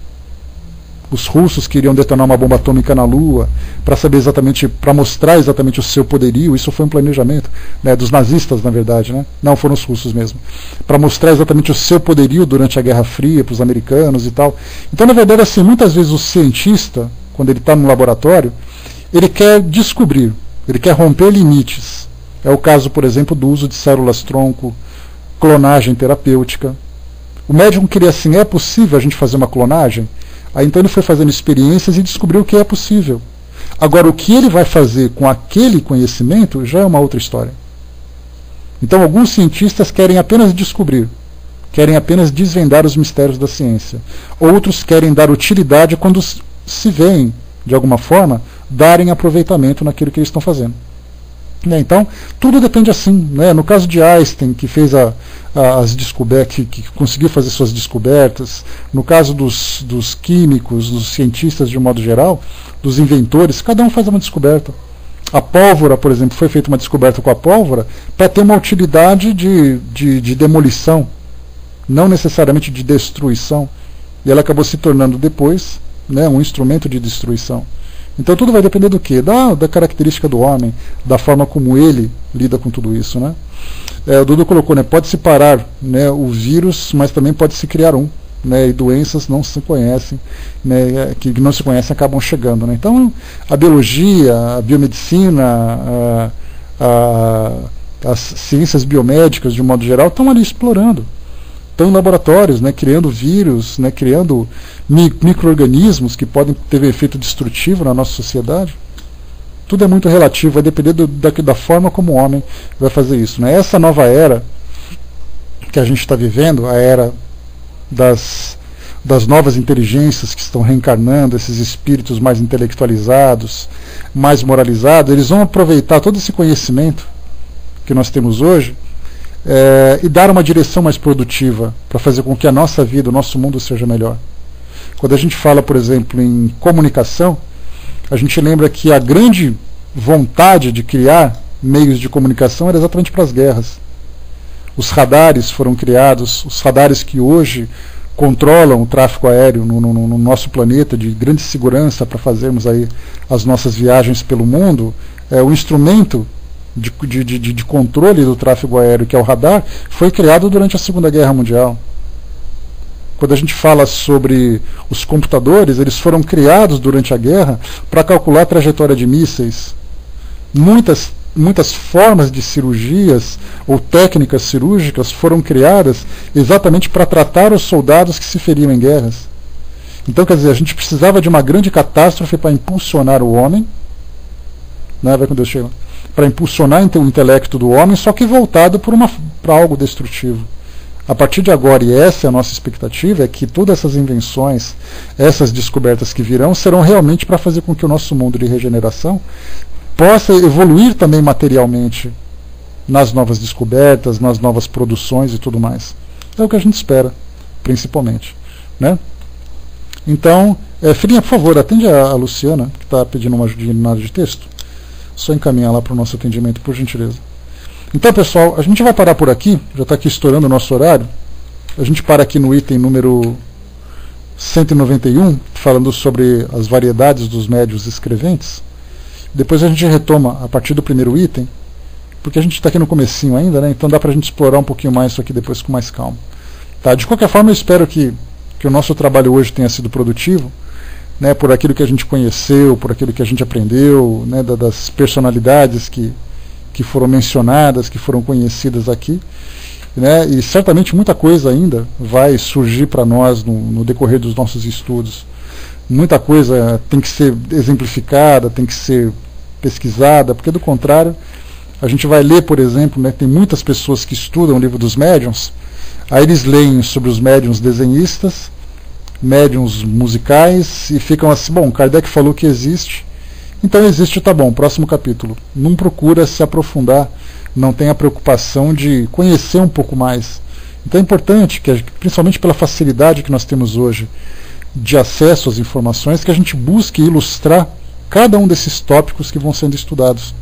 Os russos queriam detonar uma bomba atômica na Lua para saber exatamente, para mostrar exatamente o seu poderio. Isso foi um planejamento, né, dos nazistas, na verdade, né? Não foram os russos mesmo, para mostrar exatamente o seu poderio durante a Guerra Fria para os americanos e tal. Então, na verdade, assim, muitas vezes o cientista, quando ele está no laboratório, ele quer descobrir, ele quer romper limites. É o caso, por exemplo, do uso de células-tronco, clonagem terapêutica. O médium queria assim, é possível a gente fazer uma clonagem? Aí então ele foi fazendo experiências e descobriu que é possível. Agora, o que ele vai fazer com aquele conhecimento já é uma outra história. Então, alguns cientistas querem apenas descobrir, querem apenas desvendar os mistérios da ciência. Outros querem dar utilidade quando se veem, de alguma forma, darem aproveitamento naquilo que eles estão fazendo. Então, tudo depende assim, né? No caso de Einstein, que fez as descobertas, que conseguiu fazer suas descobertas, no caso dos químicos, dos cientistas de um modo geral, dos inventores, cada um faz uma descoberta. A pólvora, por exemplo, foi feita uma descoberta com a pólvora para ter uma utilidade de demolição, não necessariamente de destruição, e ela acabou se tornando depois, né, um instrumento de destruição. Então tudo vai depender do quê? Da característica do homem, da forma como ele lida com tudo isso, né? O Dudu colocou, né, pode-se parar, né, o vírus, mas também pode-se criar um, né, e doenças não se conhecem, né, que não se conhecem acabam chegando, né? Então a biologia, a biomedicina, as ciências biomédicas de um modo geral estão ali explorando. Estão em laboratórios, né, criando vírus, né, criando micro-organismos que podem ter um efeito destrutivo na nossa sociedade. Tudo é muito relativo, vai depender da forma como o homem vai fazer isso, né? Essa nova era que a gente está vivendo, a era das novas inteligências que estão reencarnando, esses espíritos mais intelectualizados, mais moralizados, eles vão aproveitar todo esse conhecimento que nós temos hoje e dar uma direção mais produtiva para fazer com que a nossa vida, o nosso mundo seja melhor. Quando a gente fala, por exemplo, em comunicação, a gente lembra que a grande vontade de criar meios de comunicação era exatamente para as guerras. Os radares foram criados, os radares que hoje controlam o tráfego aéreo no nosso planeta, de grande segurança para fazermos aí as nossas viagens pelo mundo, o instrumento de controle do tráfego aéreo, que é o radar, foi criado durante a Segunda Guerra Mundial. Quando a gente fala sobre os computadores, eles foram criados durante a guerra para calcular a trajetória de mísseis. Muitas formas de cirurgias ou técnicas cirúrgicas foram criadas exatamente para tratar os soldados que se feriam em guerras. Então, quer dizer, a gente precisava de uma grande catástrofe para impulsionar o homem, né, vai com Deus, Sheila, para impulsionar o intelecto do homem, só que voltado para algo destrutivo. A partir de agora, e essa é a nossa expectativa, é que todas essas invenções, essas descobertas que virão, serão realmente para fazer com que o nosso mundo de regeneração possa evoluir também materialmente nas novas descobertas, nas novas produções e tudo mais. É o que a gente espera, principalmente, né? Então, filhinha, por favor, atende a Luciana, que está pedindo uma ajudinha na área de texto. Só encaminhar lá para o nosso atendimento, por gentileza. Então, pessoal, a gente vai parar por aqui, já está aqui estourando o nosso horário. A gente para aqui no item número 191, falando sobre as variedades dos médiuns escreventes. Depois a gente retoma a partir do primeiro item, porque a gente está aqui no comecinho ainda, né? Então dá para a gente explorar um pouquinho mais isso aqui depois com mais calma. Tá? De qualquer forma, eu espero que o nosso trabalho hoje tenha sido produtivo, né? Por aquilo que a gente conheceu, por aquilo que a gente aprendeu, né? Das personalidades que foram mencionadas, que foram conhecidas aqui, né? E certamente muita coisa ainda vai surgir para nós no decorrer dos nossos estudos, muita coisa tem que ser exemplificada, tem que ser pesquisada, porque do contrário, a gente vai ler, por exemplo, né, tem muitas pessoas que estudam o livro dos médiuns, aí eles leem sobre os médiuns desenhistas, médiuns musicais, e ficam assim, bom, Kardec falou que existe, então existe, tá bom, próximo capítulo. Não procura se aprofundar, não tem a preocupação de conhecer um pouco mais. Então é importante, que principalmente pela facilidade que nós temos hoje de acesso às informações, que a gente busque ilustrar cada um desses tópicos que vão sendo estudados.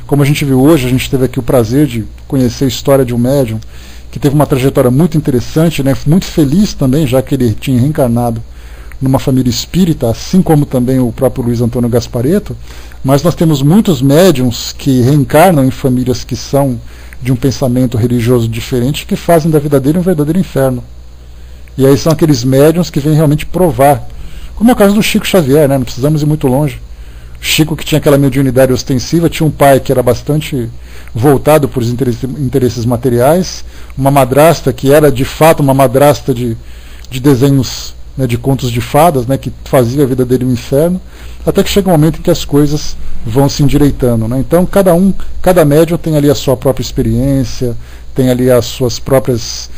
Como a gente viu hoje, a gente teve aqui o prazer de conhecer a história de um médium que teve uma trajetória muito interessante, né, muito feliz também, já que ele tinha reencarnado numa família espírita, assim como também o próprio Luiz Antônio Gasparetto, mas nós temos muitos médiums que reencarnam em famílias que são de um pensamento religioso diferente, que fazem da vida dele um verdadeiro inferno. E aí são aqueles médiums que vêm realmente provar, como é o caso do Chico Xavier, né? Não precisamos ir muito longe. Chico, que tinha aquela mediunidade ostensiva, tinha um pai que era bastante voltado por interesses materiais, uma madrasta que era de fato uma madrasta de desenhos, né, de contos de fadas, né, que fazia a vida dele um inferno, até que chega um momento em que as coisas vão se endireitando, né? Então cada médium tem ali a sua própria experiência, tem ali as suas próprias